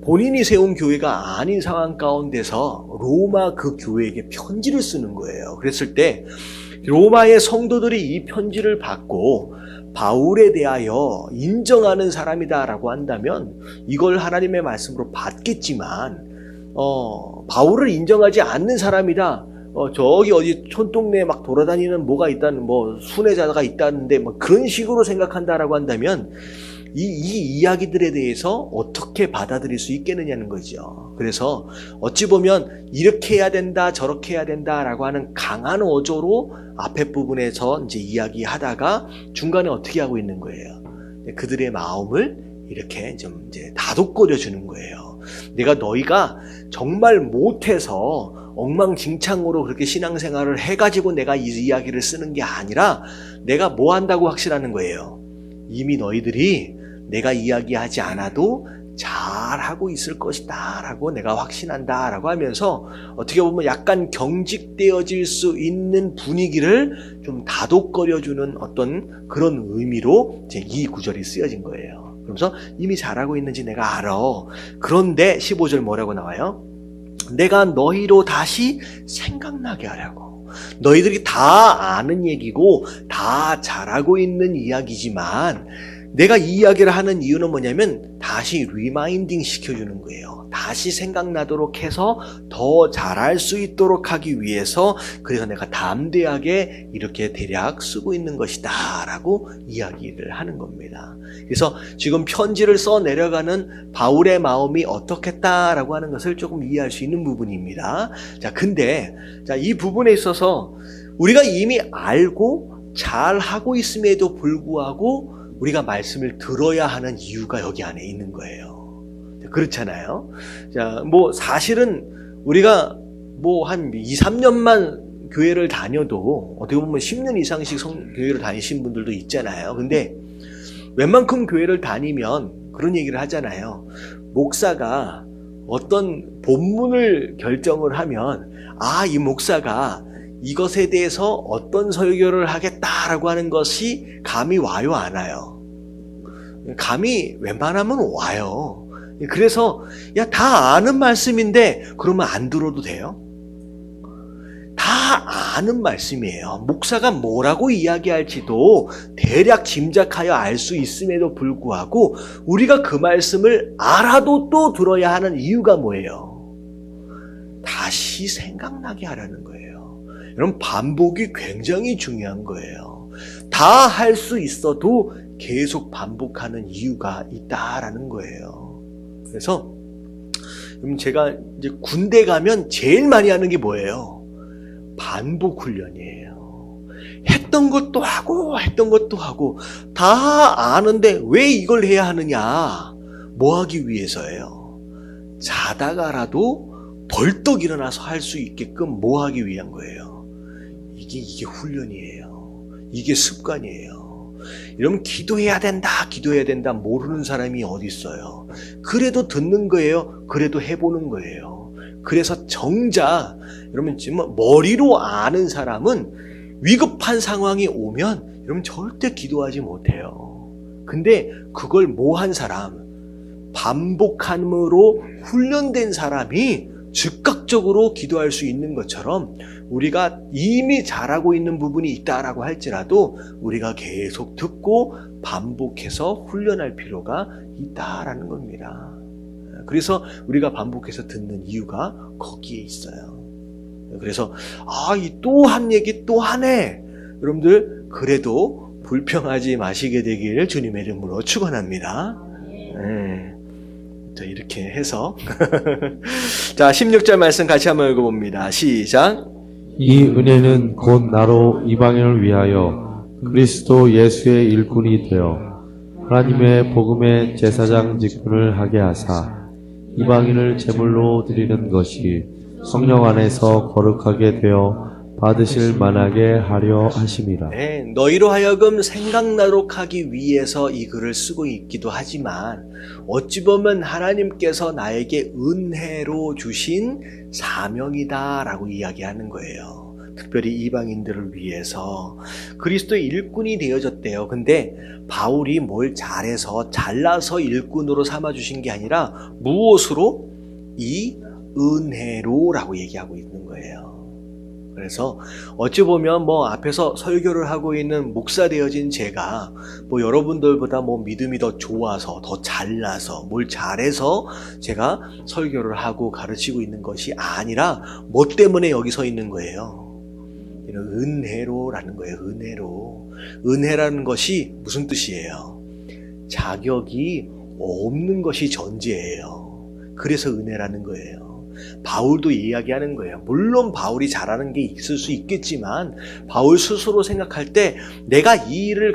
본인이 세운 교회가 아닌 상황 가운데서 로마 그 교회에게 편지를 쓰는 거예요. 그랬을 때 로마의 성도들이 이 편지를 받고 바울에 대하여 인정하는 사람이다라고 한다면 이걸 하나님의 말씀으로 받겠지만, 바울을 인정하지 않는 사람이다, 저기 어디 촌동네에 막 돌아다니는 뭐가 있다는, 뭐 순회자가 있다는데 뭐 그런 식으로 생각한다라고 한다면 이 이야기들에 대해서 어떻게 받아들일 수 있겠느냐는 거죠. 그래서 어찌 보면 이렇게 해야 된다, 저렇게 해야 된다라고 하는 강한 어조로 앞에 부분에서 이제 이야기하다가 중간에 어떻게 하고 있는 거예요. 그들의 마음을 이렇게 좀 이제 다독거려 주는 거예요. 너희가 정말 못해서 엉망진창으로 그렇게 신앙생활을 해가지고 내가 이 이야기를 쓰는 게 아니라 내가 뭐 한다고 확신하는 거예요. 이미 너희들이 내가 이야기하지 않아도 잘하고 있을 것이다 라고 내가 확신한다 라고 하면서 어떻게 보면 약간 경직되어질 수 있는 분위기를 좀 다독거려주는 어떤 그런 의미로 이제 이 구절이 쓰여진 거예요. 그러면서 이미 잘하고 있는지 내가 알아. 그런데 15절 뭐라고 나와요? 내가 너희로 다시 생각나게 하려고. 너희들이 다 아는 얘기고 다 잘하고 있는 이야기지만 내가 이 이야기를 하는 이유는 뭐냐면 다시 리마인딩 시켜주는 거예요. 다시 생각나도록 해서 더 잘할 수 있도록 하기 위해서, 그래서 내가 담대하게 이렇게 대략 쓰고 있는 것이다 라고 이야기를 하는 겁니다. 그래서 지금 편지를 써 내려가는 바울의 마음이 어떻겠다라고 하는 것을 조금 이해할 수 있는 부분입니다. 근데 이 부분에 있어서 우리가 이미 알고 잘하고 있음에도 불구하고 우리가 말씀을 들어야 하는 이유가 여기 안에 있는 거예요. 그렇잖아요. 사실은 우리가 한 2, 3년만 교회를 다녀도 어떻게 보면 10년 이상씩 교회를 다니신 분들도 있잖아요. 근데 웬만큼 교회를 다니면 그런 얘기를 하잖아요. 목사가 어떤 본문을 결정을 하면 이 목사가 이것에 대해서 어떤 설교를 하겠다라고 하는 것이 감이 와요, 안 와요? 감이 웬만하면 와요. 그래서 다 아는 말씀인데 그러면 안 들어도 돼요? 다 아는 말씀이에요. 목사가 뭐라고 이야기할지도 대략 짐작하여 알 수 있음에도 불구하고 우리가 그 말씀을 알아도 또 들어야 하는 이유가 뭐예요? 다시 생각나게 하라는 거예요. 여러분, 반복이 굉장히 중요한 거예요. 다 할 수 있어도 계속 반복하는 이유가 있다라는 거예요. 그래서 제가 이제 군대 가면 제일 많이 하는 게 뭐예요? 반복 훈련이에요. 했던 것도 하고 다 아는데 왜 이걸 해야 하느냐? 뭐 하기 위해서예요? 자다가라도 벌떡 일어나서 할 수 있게끔 뭐 하기 위한 거예요? 이게 훈련이에요. 이게 습관이에요. 여러분, 기도해야 된다 모르는 사람이 어디 있어요? 그래도 듣는 거예요. 그래도 해보는 거예요. 그래서 정작 여러분 지금 머리로 아는 사람은 위급한 상황이 오면 여러분 절대 기도하지 못해요. 근데 그걸 뭐 한 사람, 반복함으로 훈련된 사람이 즉각적으로 기도할 수 있는 것처럼 우리가 이미 잘하고 있는 부분이 있다라고 할지라도 우리가 계속 듣고 반복해서 훈련할 필요가 있다라는 겁니다. 그래서 우리가 반복해서 듣는 이유가 거기에 있어요. 그래서 이 또 한 얘기 또 하네. 여러분들 그래도 불평하지 마시게 되길 주님의 이름으로 축원합니다. 이렇게 해서 자, 16절 말씀 같이 한번 읽어봅니다. 시작. 이 은혜는 곧 나로 이방인을 위하여 그리스도 예수의 일꾼이 되어 하나님의 복음의 제사장 직분을 하게 하사 이방인을 제물로 드리는 것이 성령 안에서 거룩하게 되어 받으실 만하게 하려 하심이라. 네, 너희로 하여금 생각나도록 하기 위해서 이 글을 쓰고 있기도 하지만 어찌 보면 하나님께서 나에게 은혜로 주신 사명이다라고 이야기하는 거예요. 특별히 이방인들을 위해서 그리스도의 일꾼이 되어졌대요. 근데 바울이 뭘 잘해서 잘나서 일꾼으로 삼아주신 게 아니라 무엇으로? 이 은혜로라고 얘기하고 있는 거예요. 그래서 어찌 보면 앞에서 설교를 하고 있는 목사 되어진 제가 여러분들보다 믿음이 더 좋아서, 더 잘나서, 뭘 잘해서 제가 설교를 하고 가르치고 있는 것이 아니라 뭐 때문에 여기 서 있는 거예요? 이런 은혜로라는 거예요. 은혜로. 은혜라는 것이 무슨 뜻이에요? 자격이 없는 것이 전제예요. 그래서 은혜라는 거예요. 바울도 이야기하는 거예요. 물론 바울이 잘하는 게 있을 수 있겠지만 바울 스스로 생각할 때 내가 이 일을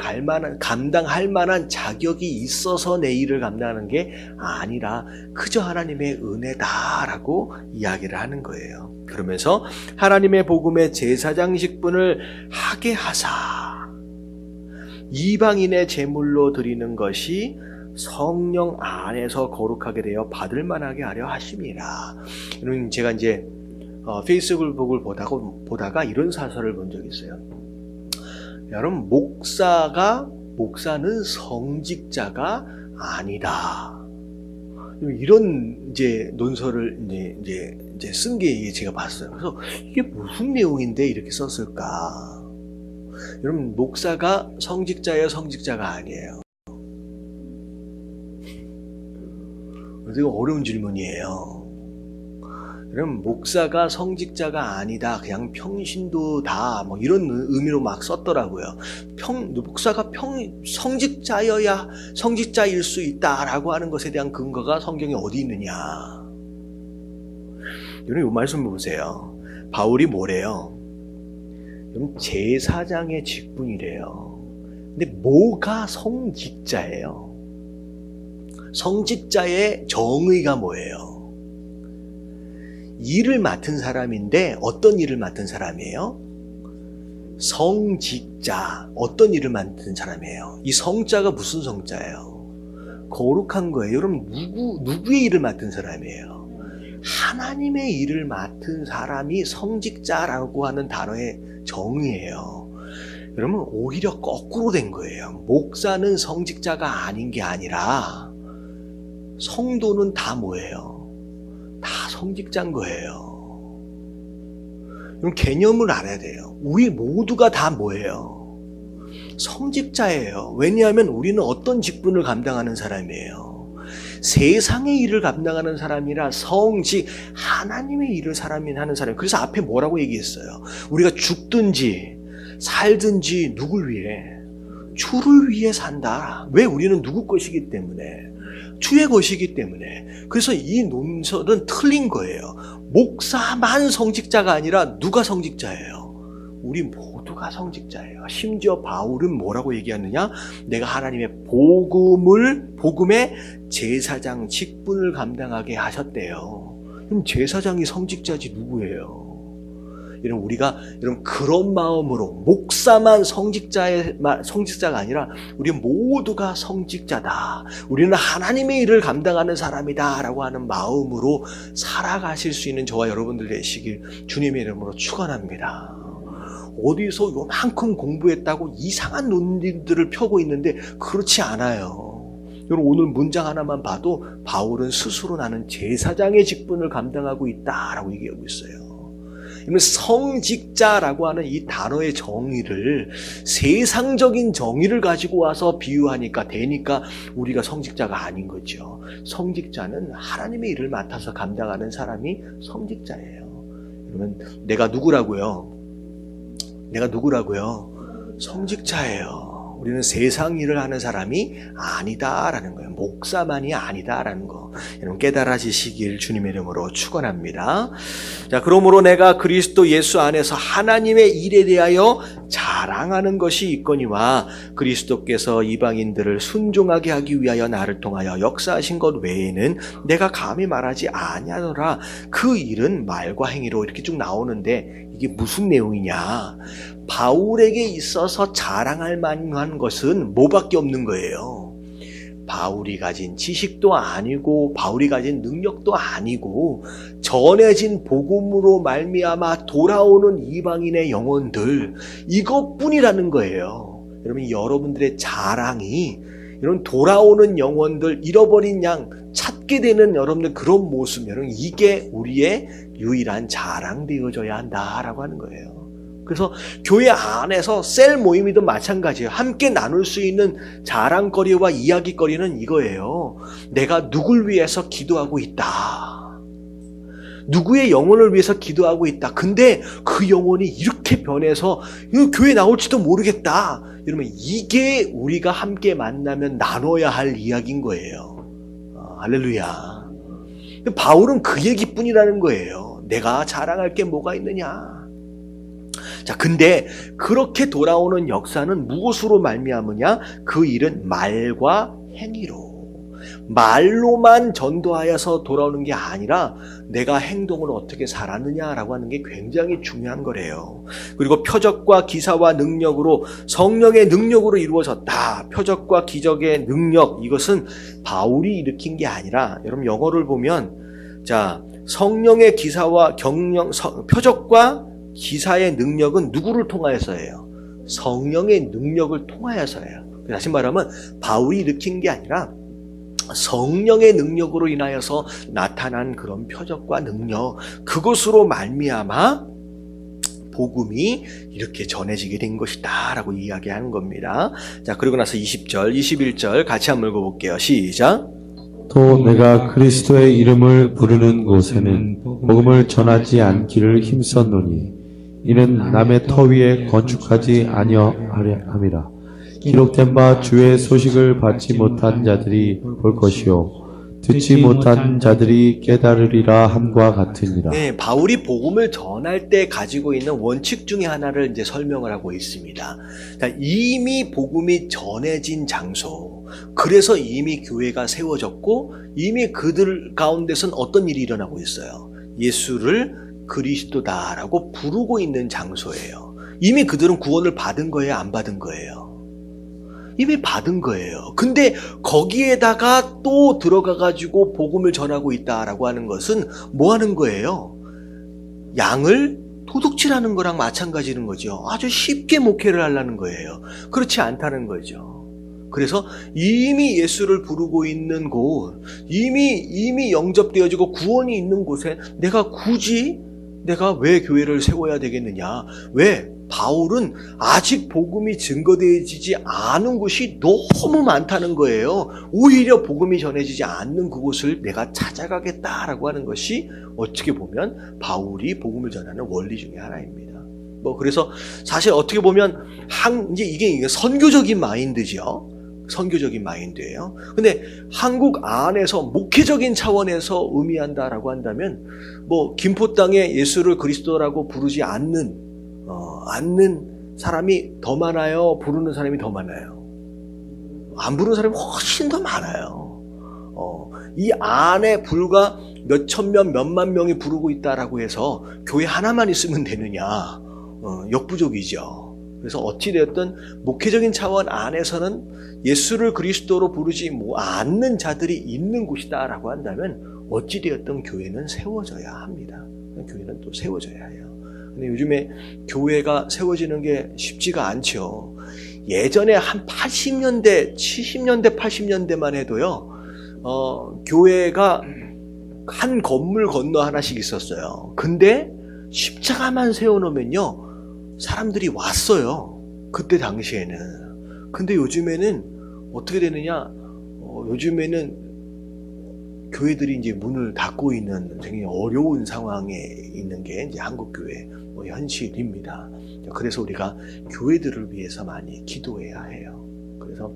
감당할 만한 자격이 있어서 내 일을 감당하는 게 아니라 그저 하나님의 은혜다라고 이야기를 하는 거예요. 그러면서 하나님의 복음의 제사장 직분을 하게 하사 이방인의 제물로 드리는 것이 성령 안에서 거룩하게 되어 받을 만하게 하려 하심이라. 이런 제가 이제 페이스북을 보다가 이런 사설을 본 적이 있어요. 여러분, 목사는 성직자가 아니다. 이런 이제 논설을 이제 쓴 게 제가 봤어요. 그래서 이게 무슨 내용인데 이렇게 썼을까? 여러분, 목사가 성직자예요, 성직자가 아니에요? 되게 어려운 질문이에요. 그럼 목사가 성직자가 아니다, 그냥 평신도다, 이런 의미로 막 썼더라고요. 목사가 성직자여야 성직자일 수 있다라고 하는 것에 대한 근거가 성경에 어디 있느냐? 여러분, 이 말씀 보세요. 바울이 뭐래요? 여러분, 제사장의 직분이래요. 근데 뭐가 성직자예요? 성직자의 정의가 뭐예요? 일을 맡은 사람인데 어떤 일을 맡은 사람이에요? 성직자. 어떤 일을 맡은 사람이에요? 이 성자가 무슨 성자예요? 거룩한 거예요. 여러분, 누구의 일을 맡은 사람이에요? 하나님의 일을 맡은 사람이 성직자라고 하는 단어의 정의예요. 여러분, 오히려 거꾸로 된 거예요. 목사는 성직자가 아닌 게 아니라 성도는 다 뭐예요? 다 성직자인 거예요. 그럼 개념을 알아야 돼요. 우리 모두가 다 뭐예요? 성직자예요. 왜냐하면 우리는 어떤 직분을 감당하는 사람이에요? 세상의 일을 감당하는 사람이라 하나님의 일을 하는 사람. 그래서 앞에 뭐라고 얘기했어요? 우리가 죽든지 살든지 누굴 위해? 주를 위해 산다. 왜? 우리는 누구 것이기 때문에. 주의 것이기 때문에. 그래서 이 논설은 틀린 거예요. 목사만 성직자가 아니라 누가 성직자예요? 우리 모두가 성직자예요. 심지어 바울은 뭐라고 얘기하느냐? 내가 하나님의 복음의 제사장 직분을 감당하게 하셨대요. 그럼 제사장이 성직자지 누구예요? 우리가 그런 마음으로 목사만 성직자가 아니라 우리 모두가 성직자다. 우리는 하나님의 일을 감당하는 사람이다 라고 하는 마음으로 살아가실 수 있는 저와 여러분들 되시길 주님의 이름으로 축원합니다. 어디서 요만큼 공부했다고 이상한 논리들을 펴고 있는데 그렇지 않아요. 여러분, 오늘 문장 하나만 봐도 바울은 스스로 나는 제사장의 직분을 감당하고 있다라고 얘기하고 있어요. 성직자라고 하는 이 단어의 정의를 세상적인 정의를 가지고 와서 되니까 우리가 성직자가 아닌 거죠. 성직자는 하나님의 일을 맡아서 감당하는 사람이 성직자예요. 그러면 내가 누구라고요? 성직자예요. 우리는 세상 일을 하는 사람이 아니다라는 거예요. 목사만이 아니다라는 거. 여러분, 깨달아지시길 주님의 이름으로 축원합니다. 자, 그러므로 내가 그리스도 예수 안에서 하나님의 일에 대하여 자랑하는 것이 있거니와 그리스도께서 이방인들을 순종하게 하기 위하여 나를 통하여 역사하신 것 외에는 내가 감히 말하지 아니하노라. 그 일은 말과 행위로 이렇게 쭉 나오는데 이게 무슨 내용이냐? 바울에게 있어서 자랑할 만한 것은 뭐밖에 없는 거예요. 바울이 가진 지식도 아니고 바울이 가진 능력도 아니고 전해진 복음으로 말미암아 돌아오는 이방인의 영혼들, 이것뿐이라는 거예요. 여러분, 여러분들의 자랑이 이런 돌아오는 영혼들, 잃어버린 양 찾게 되는 여러분들 그런 모습, 여러분 이게 우리의 유일한 자랑되어져야 한다라고 하는 거예요. 그래서 교회 안에서 셀 모임이든 마찬가지예요. 함께 나눌 수 있는 자랑거리와 이야기거리는 이거예요. 내가 누굴 위해서 기도하고 있다. 누구의 영혼을 위해서 기도하고 있다. 근데 그 영혼이 이렇게 변해서 교회 나올지도 모르겠다. 이러면 이게 우리가 함께 만나면 나눠야 할 이야기인 거예요. 할렐루야. 바울은 그 얘기뿐이라는 거예요. 내가 자랑할 게 뭐가 있느냐. 자, 근데 그렇게 돌아오는 역사는 무엇으로 말미암으냐? 그 일은 말과 행위로. 말로만 전도하여서 돌아오는 게 아니라 내가 행동을 어떻게 살았느냐라고 하는 게 굉장히 중요한 거래요. 그리고 표적과 기사와 능력으로, 성령의 능력으로 이루어졌다. 표적과 기적의 능력, 이것은 바울이 일으킨 게 아니라, 여러분 영어를 보면 자, 성령의 기사와 표적과 기사의 능력은 누구를 통하여서예요? 성령의 능력을 통하여서예요. 다시 말하면 바울이 일으킨 게 아니라 성령의 능력으로 인하여서 나타난 그런 표적과 능력, 그것으로 말미암아 복음이 이렇게 전해지게 된 것이다 라고 이야기하는 겁니다. 자, 그리고 나서 20절, 21절 같이 한번 읽어볼게요. 시작. 또 내가 그리스도의 이름을 부르는 곳에는 복음을 전하지 않기를 힘썼노니 이는 남의 터 위에 건축하지 아니하려 함이라. 기록된 바 주의 소식을 받지 못한 자들이 볼 것이요 듣지 못한 자들이 깨달으리라 함과 같으니라. 네, 바울이 복음을 전할 때 가지고 있는 원칙 중에 하나를 이제 설명을 하고 있습니다. 자, 이미 복음이 전해진 장소, 그래서 이미 교회가 세워졌고 이미 그들 가운데선 어떤 일이 일어나고 있어요? 예수를 그리스도다라고 부르고 있는 장소예요. 이미 그들은 구원을 받은 거예요? 안 받은 거예요? 이미 받은 거예요. 근데 거기에다가 또 들어가가지고 복음을 전하고 있다라고 하는 것은 뭐 하는 거예요? 양을 도둑질하는 거랑 마찬가지인 거죠. 아주 쉽게 목회를 하려는 거예요. 그렇지 않다는 거죠. 그래서 이미 예수를 부르고 있는 곳, 이미 영접되어지고 구원이 있는 곳에 내가 왜 교회를 세워야 되겠느냐? 왜? 바울은 아직 복음이 증거되어지지 않은 곳이 너무 많다는 거예요. 오히려 복음이 전해지지 않는 그곳을 내가 찾아가겠다라고 하는 것이 어떻게 보면 바울이 복음을 전하는 원리 중에 하나입니다. 그래서 사실 어떻게 보면 이제 이게 선교적인 마인드죠. 선교적인 마인드예요. 근데 한국 안에서 목회적인 차원에서 의미한다라고 한다면 김포 땅에 예수를 그리스도라고 부르지 않는 사람이 더 많아요? 부르는 사람이 더 많아요? 안 부르는 사람이 훨씬 더 많아요. 이 안에 불과 몇천 명, 몇만 명이 부르고 있다라고 해서 교회 하나만 있으면 되느냐? 역부족이죠. 그래서 어찌되었든 목회적인 차원 안에서는 예수를 그리스도로 부르지 않는 자들이 있는 곳이다라고 한다면 어찌되었든 교회는 세워져야 합니다. 교회는 또 세워져야 해요. 근데 요즘에 교회가 세워지는 게 쉽지가 않죠. 예전에 한 80년대, 70년대, 80년대만 해도요, 교회가 한 건물 건너 하나씩 있었어요. 근데 십자가만 세워놓으면요, 사람들이 왔어요. 그때 당시에는. 근데 요즘에는 어떻게 되느냐, 요즘에는 교회들이 이제 문을 닫고 있는 굉장히 어려운 상황에 있는 게 이제 한국교회 현실입니다. 그래서 우리가 교회들을 위해서 많이 기도해야 해요. 그래서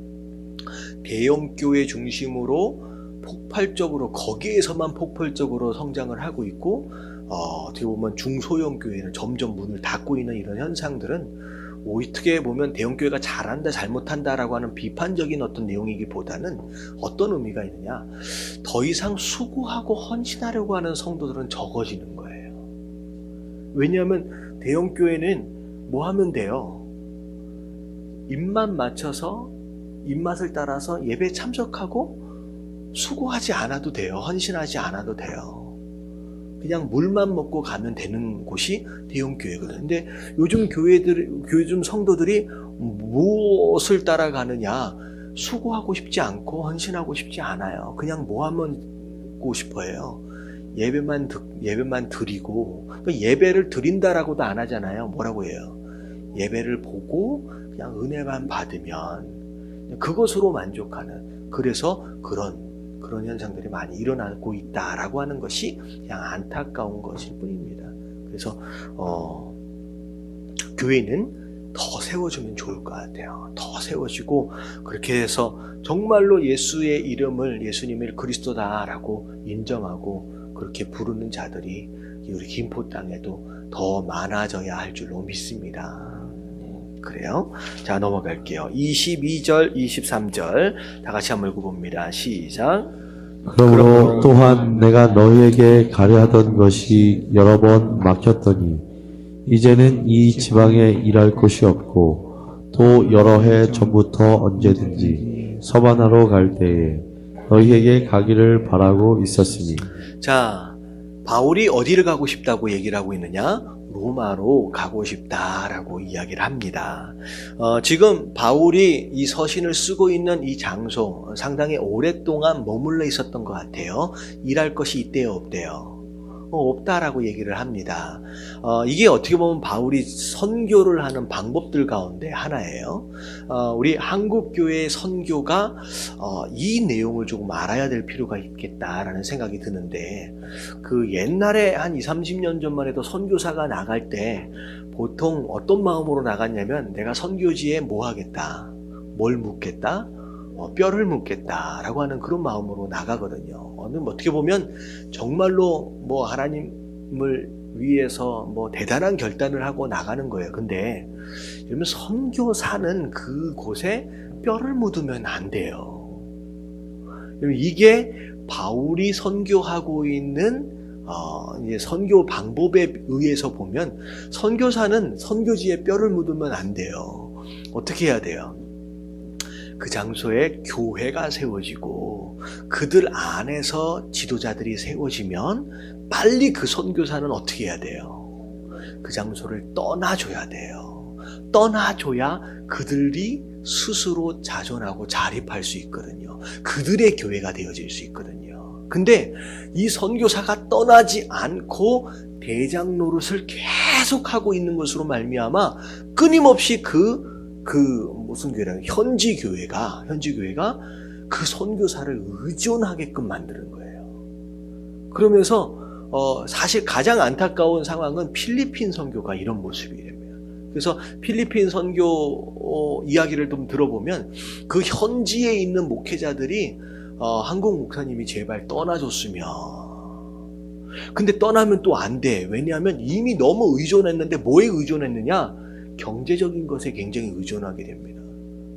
대형교회 중심으로 폭발적으로 거기에서만 폭발적으로 성장을 하고 있고 어떻게 보면 중소형 교회는 점점 문을 닫고 있는 이런 현상들은 어떻게 보면 대형교회가 잘한다 잘못한다라고 하는 비판적인 어떤 내용이기보다는 어떤 의미가 있느냐, 더 이상 수고하고 헌신하려고 하는 성도들은 적어지는 거예요. 왜냐하면 대형교회는 뭐 하면 돼요? 입맛 맞춰서 입맛을 따라서 예배에 참석하고 수고하지 않아도 돼요. 헌신하지 않아도 돼요. 그냥 물만 먹고 가면 되는 곳이 대형교회거든요. 근데 요즘 요즘 성도들이 무엇을 따라가느냐? 수고하고 싶지 않고 헌신하고 싶지 않아요. 그냥 뭐 하고 싶어요. 예배만 드리고, 그러니까 예배를 드린다라고도 안 하잖아요. 뭐라고 해요? 예배를 보고 그냥 은혜만 받으면 그것으로 만족하는, 그래서 그런 현상들이 많이 일어나고 있다라고 하는 것이 그냥 안타까운 것일 뿐입니다. 그래서 교회는 더 세워주면 좋을 것 같아요. 더 세워지고, 그렇게 해서 정말로 예수의 이름을, 예수님을 그리스도다라고 인정하고 그렇게 부르는 자들이 우리 김포 땅에도 더 많아져야 할 줄로 믿습니다. 그래요? 자, 넘어갈게요. 22절, 23절 다 같이 한번 읽어봅니다. 시작. 그러므로 또한 내가 너희에게 가려하던 것이 여러 번 막혔더니 이제는 이 지방에 일할 곳이 없고 또 여러 해 전부터 언제든지 서바나로 갈 때에 너희에게 가기를 바라고 있었으니. 자, 바울이 어디를 가고 싶다고 얘기를 하고 있느냐? 로마로 가고 싶다라고 이야기를 합니다. 지금 바울이 이 서신을 쓰고 있는 이 장소 상당히 오랫동안 머물러 있었던 것 같아요. 일할 것이 있대요, 없대요? 없다라고 얘기를 합니다. 이게 어떻게 보면 바울이 선교를 하는 방법들 가운데 하나예요. 우리 한국교회의 선교가 이 내용을 조금 알아야 될 필요가 있겠다라는 생각이 드는데, 그 옛날에 한 20, 30년 전만 해도 선교사가 나갈 때 보통 어떤 마음으로 나갔냐면, 내가 선교지에 뭐 하겠다, 뭘 묻겠다, 뼈를 묻겠다라고 하는 그런 마음으로 나가거든요. 어떻게 보면 정말로 하나님을 위해서 대단한 결단을 하고 나가는 거예요. 근데 여러분, 선교사는 그곳에 뼈를 묻으면 안 돼요. 이게 바울이 선교하고 있는 이제 선교 방법에 의해서 보면, 선교사는 선교지에 뼈를 묻으면 안 돼요. 어떻게 해야 돼요? 그 장소에 교회가 세워지고 그들 안에서 지도자들이 세워지면 빨리 그 선교사는 어떻게 해야 돼요? 그 장소를 떠나줘야 돼요. 떠나줘야 그들이 스스로 자존하고 자립할 수 있거든요. 그들의 교회가 되어질 수 있거든요. 근데 이 선교사가 떠나지 않고 대장 노릇을 계속하고 있는 것으로 말미암아 끊임없이 무슨 교회라는, 현지 교회가 그 선교사를 의존하게끔 만드는 거예요. 그러면서 사실 가장 안타까운 상황은 필리핀 선교가 이런 모습이 됩니다. 그래서 필리핀 선교 이야기를 좀 들어보면, 그 현지에 있는 목회자들이 한국 목사님이 제발 떠나줬으면. 근데 떠나면 또 안 돼. 왜냐하면 이미 너무 의존했는데, 뭐에 의존했느냐? 경제적인 것에 굉장히 의존하게 됩니다.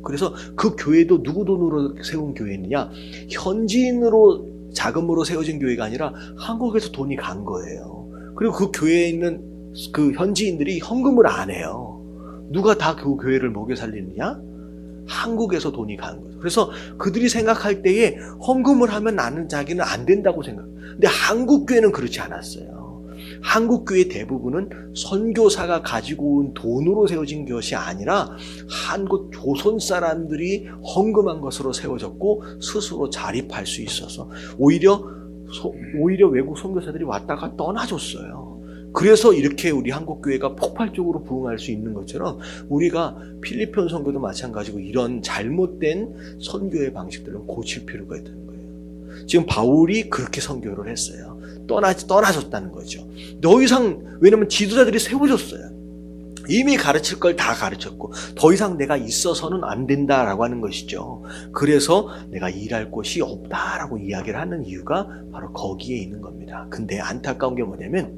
그래서 그 교회도 누구 돈으로 세운 교회느냐? 현지인으로 자금으로 세워진 교회가 아니라 한국에서 돈이 간 거예요. 그리고 그 교회에 있는 그 현지인들이 헌금을 안 해요. 누가 다 그 교회를 먹여 살리느냐? 한국에서 돈이 간 거죠. 그래서 그들이 생각할 때에 헌금을 하면 나는 자기는 안 된다고 생각해요. 근데 한국 교회는 그렇지 않았어요. 한국 교회 대부분은 선교사가 가지고 온 돈으로 세워진 것이 아니라 한국 조선 사람들이 헌금한 것으로 세워졌고 스스로 자립할 수 있어서 오히려 외국 선교사들이 왔다가 떠나줬어요. 그래서 이렇게 우리 한국 교회가 폭발적으로 부흥할 수 있는 것처럼, 우리가 필리핀 선교도 마찬가지고 이런 잘못된 선교의 방식들은 고칠 필요가 있다는 거예요. 지금 바울이 그렇게 선교를 했어요. 떠나줬다는 거죠. 더 이상, 왜냐면 지도자들이 세워졌어요. 이미 가르칠 걸 다 가르쳤고 더 이상 내가 있어서는 안 된다라고 하는 것이죠. 그래서 내가 일할 곳이 없다라고 이야기를 하는 이유가 바로 거기에 있는 겁니다. 근데 안타까운 게 뭐냐면,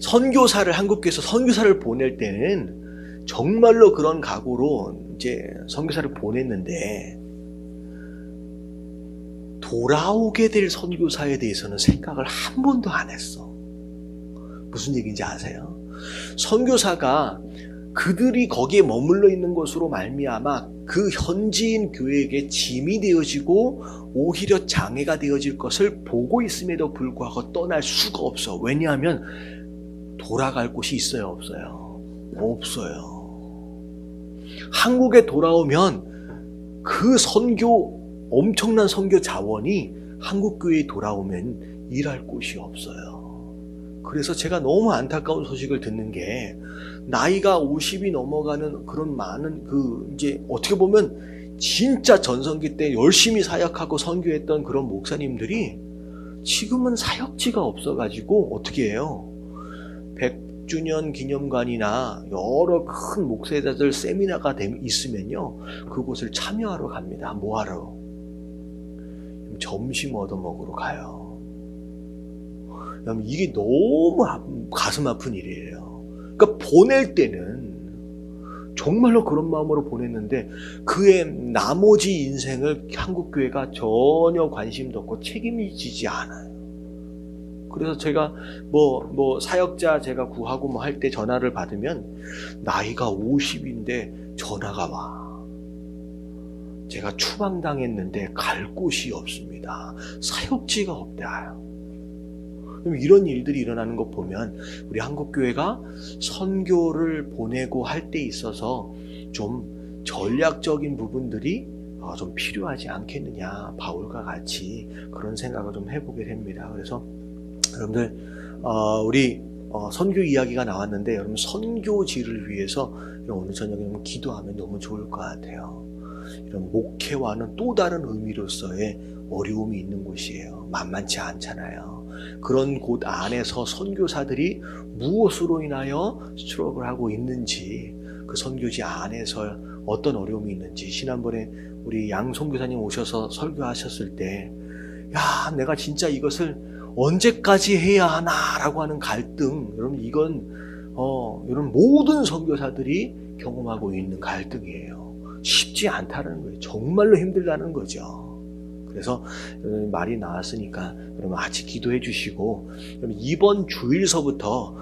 한국교회에서 선교사를 보낼 때는 정말로 그런 각오로 이제 선교사를 보냈는데, 돌아오게 될 선교사에 대해서는 생각을 한 번도 안 했어. 무슨 얘기인지 아세요? 선교사가 그들이 거기에 머물러 있는 것으로 말미암아 그 현지인 교회에게 짐이 되어지고 오히려 장애가 되어질 것을 보고 있음에도 불구하고 떠날 수가 없어. 왜냐하면 돌아갈 곳이 있어요, 없어요? 없어요. 한국에 돌아오면 그 엄청난 선교 자원이 한국교회에 돌아오면 일할 곳이 없어요. 그래서 제가 너무 안타까운 소식을 듣는 게, 나이가 50이 넘어가는 그런 많은 이제 어떻게 보면 진짜 전성기 때 열심히 사역하고 선교했던 그런 목사님들이 지금은 사역지가 없어가지고 어떻게 해요? 100주년 기념관이나 여러 큰 목회자들 세미나가 있으면요, 그곳을 참여하러 갑니다. 뭐하러? 점심 얻어먹으러 가요. 이게 너무 가슴 아픈 일이에요. 그러니까 보낼 때는 정말로 그런 마음으로 보냈는데, 그의 나머지 인생을 한국교회가 전혀 관심도 없고 책임지지 않아요. 그래서 제가 사역자 제가 구하고 할 때 전화를 받으면 나이가 50인데 전화가 와. 제가 추방당했는데 갈 곳이 없습니다. 사역지가 없다. 이런 일들이 일어나는 것 보면 우리 한국교회가 선교를 보내고 할 때 있어서 좀 전략적인 부분들이 좀 필요하지 않겠느냐, 바울과 같이 그런 생각을 좀 해보게 됩니다. 그래서 여러분들 우리 선교 이야기가 나왔는데, 여러분 선교지를 위해서 오늘 저녁에 기도하면 너무 좋을 것 같아요. 이런 목회와는 또 다른 의미로서의 어려움이 있는 곳이에요. 만만치 않잖아요. 그런 곳 안에서 선교사들이 무엇으로 인하여 스트럭을 하고 있는지, 그 선교지 안에서 어떤 어려움이 있는지, 지난번에 우리 양 선교사님 오셔서 설교하셨을 때, 야, 내가 진짜 이것을 언제까지 해야 하나라고 하는 갈등, 여러분 이건 이런 모든 선교사들이 경험하고 있는 갈등이에요. 쉽지 않다는 거예요. 정말로 힘들다는 거죠. 그래서 말이 나왔으니까 여러분 같이 기도해 주시고, 이번 주일서부터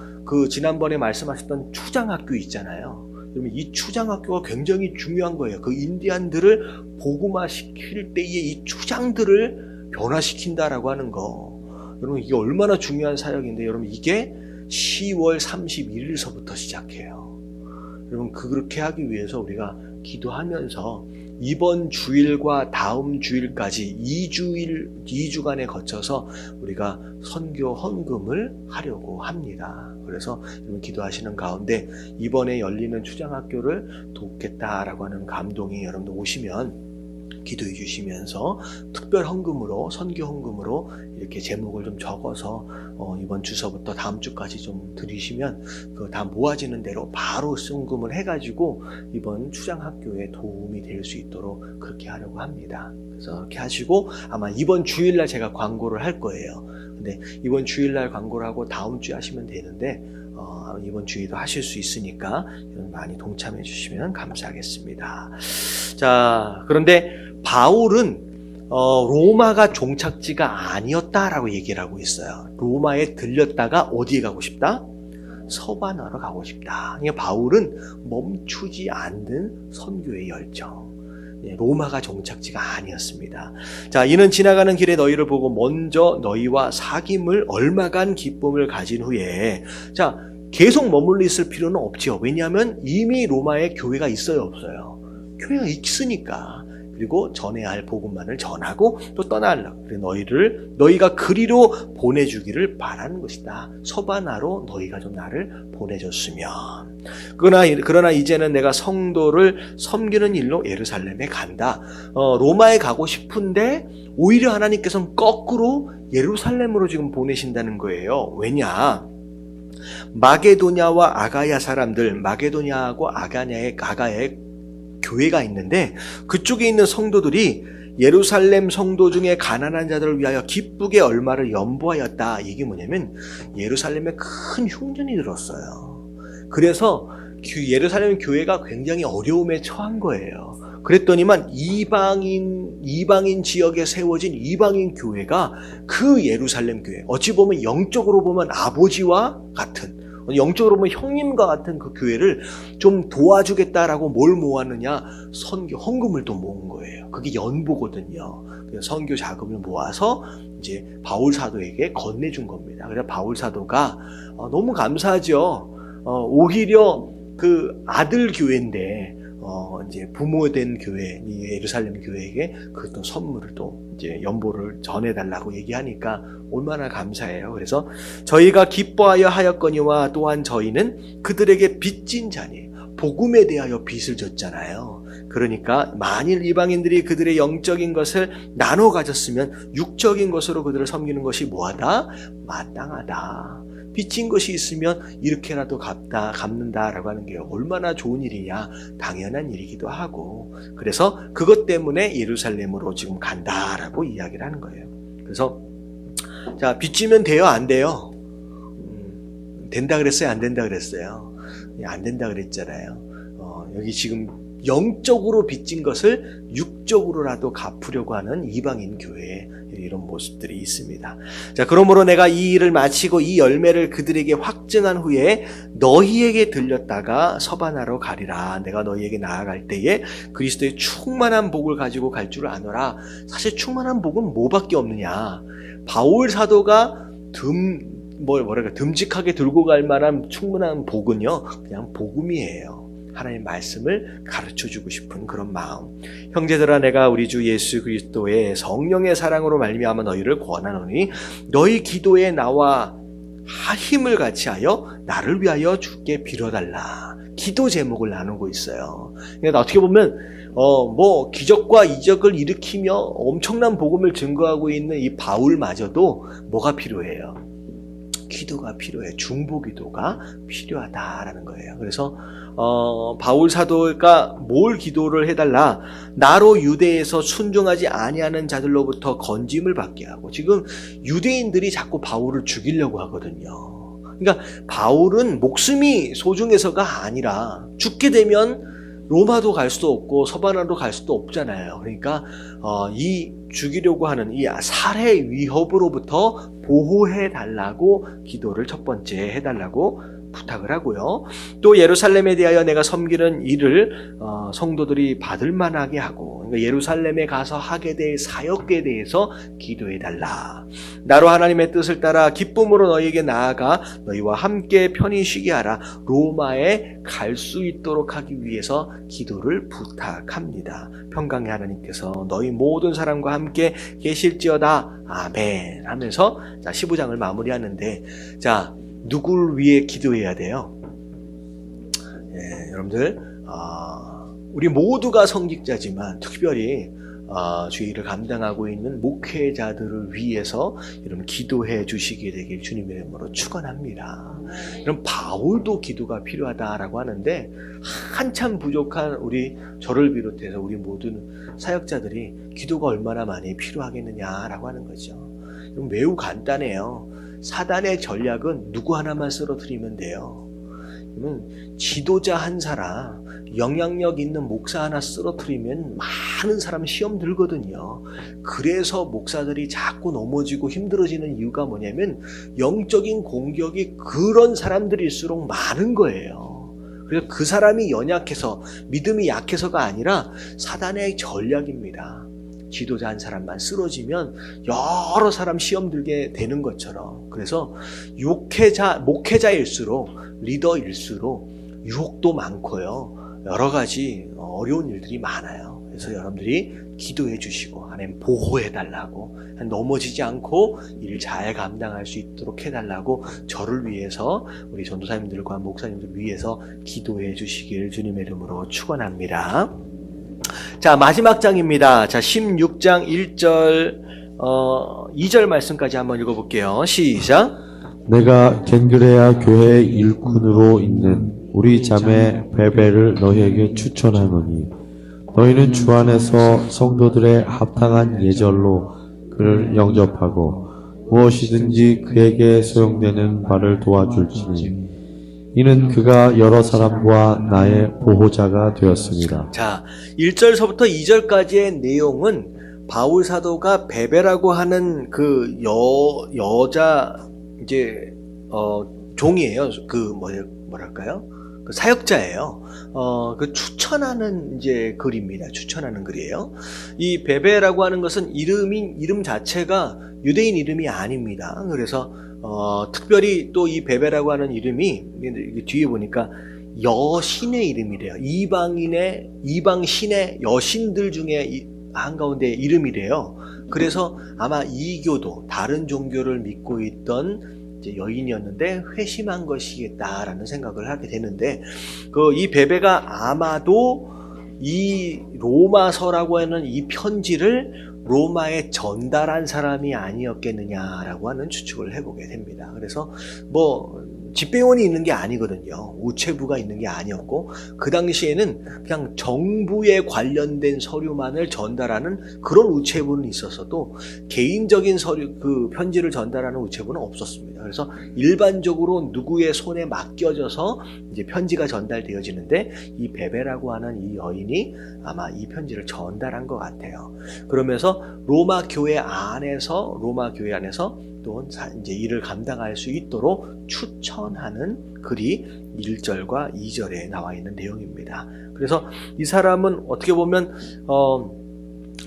지난번에 말씀하셨던 추장학교 있잖아요. 여러분 이 추장학교가 굉장히 중요한 거예요. 그 인디안들을 복음화시킬 때에 이 추장들을 변화시킨다라고 하는 거, 여러분 이게 얼마나 중요한 사역인데, 여러분 이게 10월 31일서부터 시작해요. 여러분 그렇게 하기 위해서 우리가 기도하면서 이번 주일과 다음 주일까지 2주간에 거쳐서 우리가 선교 헌금을 하려고 합니다. 그래서 여러분 기도하시는 가운데 이번에 열리는 추장학교를 돕겠다라고 하는 감동이 여러분들 오시면 기도해 주시면서 특별 헌금으로, 선교 헌금으로 이렇게 제목을 좀 적어서 이번 주서부터 다음 주까지 좀 드리시면 그 다 모아지는 대로 바로 헌금을 해가지고 이번 추장학교에 도움이 될 수 있도록 그렇게 하려고 합니다. 그래서 그렇게 하시고, 아마 이번 주일날 제가 광고를 할 거예요. 근데 이번 주일날 광고를 하고 다음 주에 하시면 되는데, 이번 주에도 하실 수 있으니까 많이 동참해 주시면 감사하겠습니다. 자, 그런데 바울은 로마가 종착지가 아니었다라고 얘기를 하고 있어요. 로마에 들렸다가 어디에 가고 싶다? 서바나로 가고 싶다. 그러니까 바울은 멈추지 않는 선교의 열정. 로마가 종착지가 아니었습니다. 자, 이는 지나가는 길에 너희를 보고 먼저 너희와 사귐을 얼마간 기쁨을 가진 후에, 자, 계속 머물러 있을 필요는 없죠. 왜냐하면 이미 로마에 교회가 있어요, 없어요? 교회가 있으니까. 그리고 전해야 할 복음만을 전하고 또 떠나려고. 너희가 그리로 보내주기를 바라는 것이다. 서바나로 너희가 좀 나를 보내줬으면. 그러나 이제는 내가 성도를 섬기는 일로 예루살렘에 간다. 로마에 가고 싶은데 오히려 하나님께서는 거꾸로 예루살렘으로 지금 보내신다는 거예요. 왜냐? 마게도냐와 아가야 사람들, 마게도냐하고 아가야의 교회가 있는데, 그쪽에 있는 성도들이 예루살렘 성도 중에 가난한 자들을 위하여 기쁘게 얼마를 연보하였다. 이게 뭐냐면 예루살렘에 큰 흉년이 들었어요. 그래서 예루살렘 교회가 굉장히 어려움에 처한 거예요. 그랬더니만 이방인 지역에 세워진 이방인 교회가 그 예루살렘 교회, 어찌 보면 영적으로 보면 아버지와 같은, 영적으로 보면 형님과 같은 그 교회를 좀 도와주겠다라고 뭘 모았느냐? 선교 헌금을 또 모은 거예요. 그게 연보거든요. 그래서 선교 자금을 모아서 이제 바울 사도에게 건네준 겁니다. 그래서 바울 사도가 너무 감사하죠. 오히려 그 아들 교회인데 이제 부모된 교회, 이 예루살렘 교회에게 그 또 선물을 또 이제 연보를 전해달라고 얘기하니까 얼마나 감사해요. 그래서 저희가 기뻐하여 하였거니와 또한 저희는 그들에게 빚진 자니 복음에 대하여 빚을 졌잖아요. 그러니까 만일 이방인들이 그들의 영적인 것을 나눠 가졌으면 육적인 것으로 그들을 섬기는 것이 뭐하다? 마땅하다. 빚진 것이 있으면 이렇게라도 갚는다라고 하는 게 얼마나 좋은 일이냐, 당연한 일이기도 하고, 그래서 그것 때문에 예루살렘으로 지금 간다라고 이야기를 하는 거예요. 그래서 자, 빚지면 돼요, 안 돼요? 된다 그랬어요, 안 된다 그랬어요? 안 된다 그랬잖아요. 여기 지금 영적으로 빚진 것을 육적으로라도 갚으려고 하는 이방인 교회에 이런 모습들이 있습니다. 자, 그러므로 내가 이 일을 마치고 이 열매를 그들에게 확증한 후에 너희에게 들렸다가 서바나로 가리라. 내가 너희에게 나아갈 때에 그리스도의 충만한 복을 가지고 갈 줄 아노라. 사실 충만한 복은 뭐밖에 없느냐? 바울 사도가 듬직하게 들고 갈 만한 충분한 복은요, 그냥 복음이에요. 하나님의 말씀을 가르쳐주고 싶은 그런 마음. 형제들아, 내가 우리 주 예수 그리스도의 성령의 사랑으로 말미암아 너희를 권하노니 너희 기도에 나와 힘을 같이 하여 나를 위하여 주께 빌어달라. 기도 제목을 나누고 있어요. 그러니까 어떻게 보면 기적과 이적을 일으키며 엄청난 복음을 증거하고 있는 이 바울마저도 뭐가 필요해요? 기도가 필요해. 중보기도가 필요하다라는 거예요. 그래서 바울 사도가 뭘 기도를 해달라? 나로 유대에서 순종하지 아니하는 자들로부터 건짐을 받게 하고, 지금 유대인들이 자꾸 바울을 죽이려고 하거든요. 그러니까 바울은 목숨이 소중해서가 아니라 죽게 되면 로마도 갈 수도 없고 서바나도 갈 수도 없잖아요. 그러니까 이 죽이려고 하는 이 살해 위협으로부터 보호해 달라고 기도를 첫 번째 해달라고 부탁을 하고요. 또 예루살렘에 대하여 내가 섬기는 일을 성도들이 받을 만하게 하고, 그러니까 예루살렘에 가서 하게 될 사역에 대해서 기도해 달라. 나로 하나님의 뜻을 따라 기쁨으로 너희에게 나아가 너희와 함께 편히 쉬게 하라. 로마에 갈 수 있도록 하기 위해서 기도를 부탁합니다. 평강의 하나님께서 너희 모든 사람과 함께 계실지어다. 아멘 하면서 15장을 마무리하는데, 자, 누구를 위해 기도해야 돼요? 여러분들, 우리 모두가 성직자지만 특별히 주의 일을 감당하고 있는 목회자들을 위해서 여러분 기도해 주시게 되길 주님의 이름으로 축원합니다. 여러분, 바울도 기도가 필요하다라고 하는데 한참 부족한 저를 비롯해서 우리 모든 사역자들이 기도가 얼마나 많이 필요하겠느냐라고 하는 거죠. 여러분, 매우 간단해요. 사단의 전략은 누구 하나만 쓰러뜨리면 돼요. 그러면 지도자 한 사람, 영향력 있는 목사 하나 쓰러뜨리면 많은 사람 시험 들거든요. 그래서 목사들이 자꾸 넘어지고 힘들어지는 이유가 뭐냐면 영적인 공격이 그런 사람들일수록 많은 거예요. 그래서 그 사람이 연약해서, 믿음이 약해서가 아니라 사단의 전략입니다. 지도자 한 사람만 쓰러지면 여러 사람 시험 들게 되는 것처럼. 그래서 목회자일수록, 리더일수록 유혹도 많고요, 여러 가지 어려운 일들이 많아요. 그래서 여러분들이 기도해 주시고 하나님 보호해 달라고, 넘어지지 않고 일 잘 감당할 수 있도록 해달라고 저를 위해서, 우리 전도사님들과 목사님들 위해서 기도해 주시길 주님의 이름으로 축원합니다. 자, 마지막 장입니다. 자, 16장 1절 2절 말씀까지 한번 읽어볼게요. 시작. 내가 겐그레아 교회의 일꾼으로 있는 우리 자매 베베를 너희에게 추천하노니 너희는 주 안에서 성도들의 합당한 예절로 그를 영접하고 무엇이든지 그에게 소용되는 바를 도와줄지니 이는 그가 여러 사람과 나의 보호자가 되었습니다. 자, 1절서부터 2절까지의 내용은 바울 사도가 베베라고 하는 그 여자 이제 종이에요. 뭐랄까요? 그 사역자예요. 그 추천하는 이제 글입니다. 추천하는 글이에요. 이 베베라고 하는 것은 이름 자체가 유대인 이름이 아닙니다. 그래서 특별히 또 이 베베라고 하는 이름이 뒤에 보니까 여신의 이름이래요. 이방 신의 여신들 중에 한가운데 이름이래요. 그래서 아마 이교도 다른 종교를 믿고 있던 이제 여인이었는데 회심한 것이겠다라는 생각을 하게 되는데 이 베베가 아마도 이 로마서라고 하는 이 편지를 로마에 전달한 사람이 아니었겠느냐라고 하는 추측을 해보게 됩니다. 그래서 집배원이 있는 게 아니거든요. 우체부가 있는 게 아니었고 그 당시에는 그냥 정부에 관련된 서류만을 전달하는 그런 우체부는 있었어도 개인적인 서류 그 편지를 전달하는 우체부는 없었습니다. 그래서 일반적으로 누구의 손에 맡겨져서 이제 편지가 전달되어지는데 이 베베라고 하는 이 여인이 아마 이 편지를 전달한 것 같아요. 그러면서 로마 교회 안에서 또 이제 일을 감당할 수 있도록 추천하는 글이 1절과 2절에 나와 있는 내용입니다. 그래서 이 사람은 어떻게 보면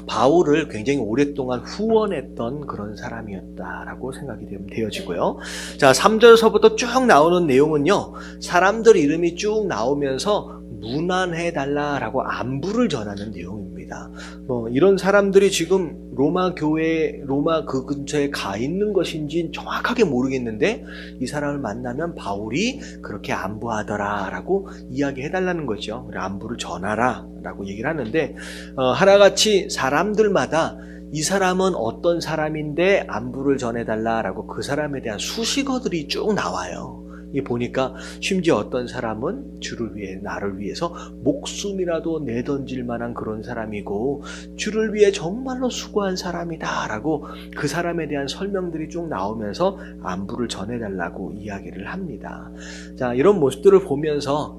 바울을 굉장히 오랫동안 후원했던 그런 사람이었다라고 생각이 되어지고요. 자, 3절서부터 쭉 나오는 내용은요. 사람들 이름이 쭉 나오면서 문안해달라라고 안부를 전하는 내용입니다. 이런 사람들이 지금 로마 그 근처에 가 있는 것인지 정확하게 모르겠는데 이 사람을 만나면 바울이 그렇게 안부하더라라고 이야기해달라는 거죠. 안부를 전하라라고 얘기를 하는데 하나같이 사람들마다 이 사람은 어떤 사람인데 안부를 전해달라라고 그 사람에 대한 수식어들이 쭉 나와요. 보니까 심지어 어떤 사람은 주를 위해 나를 위해서 목숨이라도 내던질 만한 그런 사람이고 주를 위해 정말로 수고한 사람이다 라고 그 사람에 대한 설명들이 쭉 나오면서 안부를 전해달라고 이야기를 합니다. 자, 이런 모습들을 보면서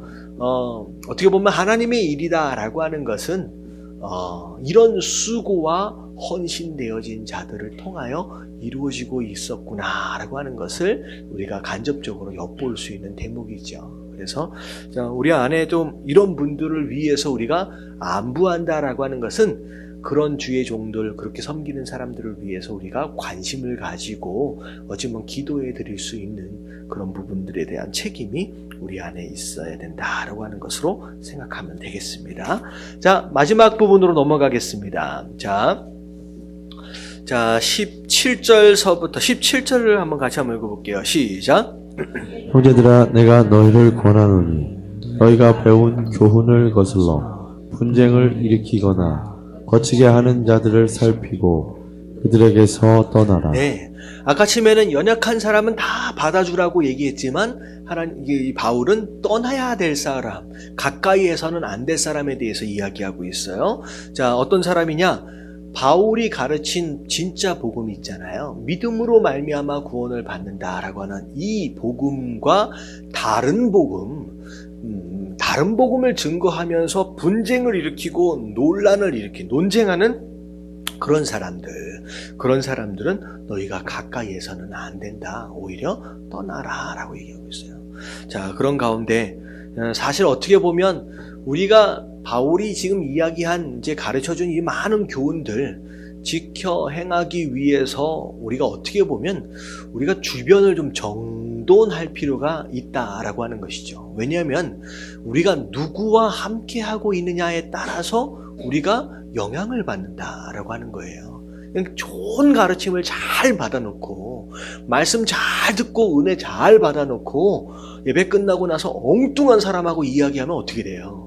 어떻게 보면 하나님의 일이다 라고 하는 것은 이런 수고와 헌신되어진 자들을 통하여 이루어지고 있었구나 라고 하는 것을 우리가 간접적으로 엿볼 수 있는 대목이죠. 그래서 우리 안에 좀 이런 분들을 위해서 우리가 안부한다라고 하는 것은 그런 주의 종들, 그렇게 섬기는 사람들을 위해서 우리가 관심을 가지고 어찌 보면 기도해 드릴 수 있는 그런 부분들에 대한 책임이 우리 안에 있어야 된다라고 하는 것으로 생각하면 되겠습니다. 자, 마지막 부분으로 넘어가겠습니다. 자, 17절서부터 17절을 같이 한번 읽어볼게요. 시작. 형제들아, 내가 너희를 권하노니 너희가 배운 교훈을 거슬러 분쟁을 일으키거나 거치게 하는 자들을 살피고 그들에게서 떠나라. 네, 아까 처음에는 연약한 사람은 다 받아주라고 얘기했지만 이 바울은 떠나야 될 사람, 가까이에서는 안 될 사람에 대해서 이야기하고 있어요. 자, 어떤 사람이냐? 바울이 가르친 진짜 복음이 있잖아요. 믿음으로 말미암아 구원을 받는다라고 하는 이 복음과 다른 복음을 증거하면서 분쟁을 일으키고 논쟁하는 그런 사람들은 너희가 가까이에서는 안 된다. 오히려 떠나라 라고 얘기하고 있어요. 자, 그런 가운데 사실 어떻게 보면 우리가 바울이 지금 이야기한 이제 가르쳐준 이 많은 교훈들 지켜 행하기 위해서 우리가 어떻게 보면 우리가 주변을 좀 정돈할 필요가 있다라고 하는 것이죠. 왜냐하면 우리가 누구와 함께 하고 있느냐에 따라서 우리가 영향을 받는다라고 하는 거예요. 좋은 가르침을 잘 받아놓고 말씀 잘 듣고 은혜 잘 받아놓고 예배 끝나고 나서 엉뚱한 사람하고 이야기하면 어떻게 돼요?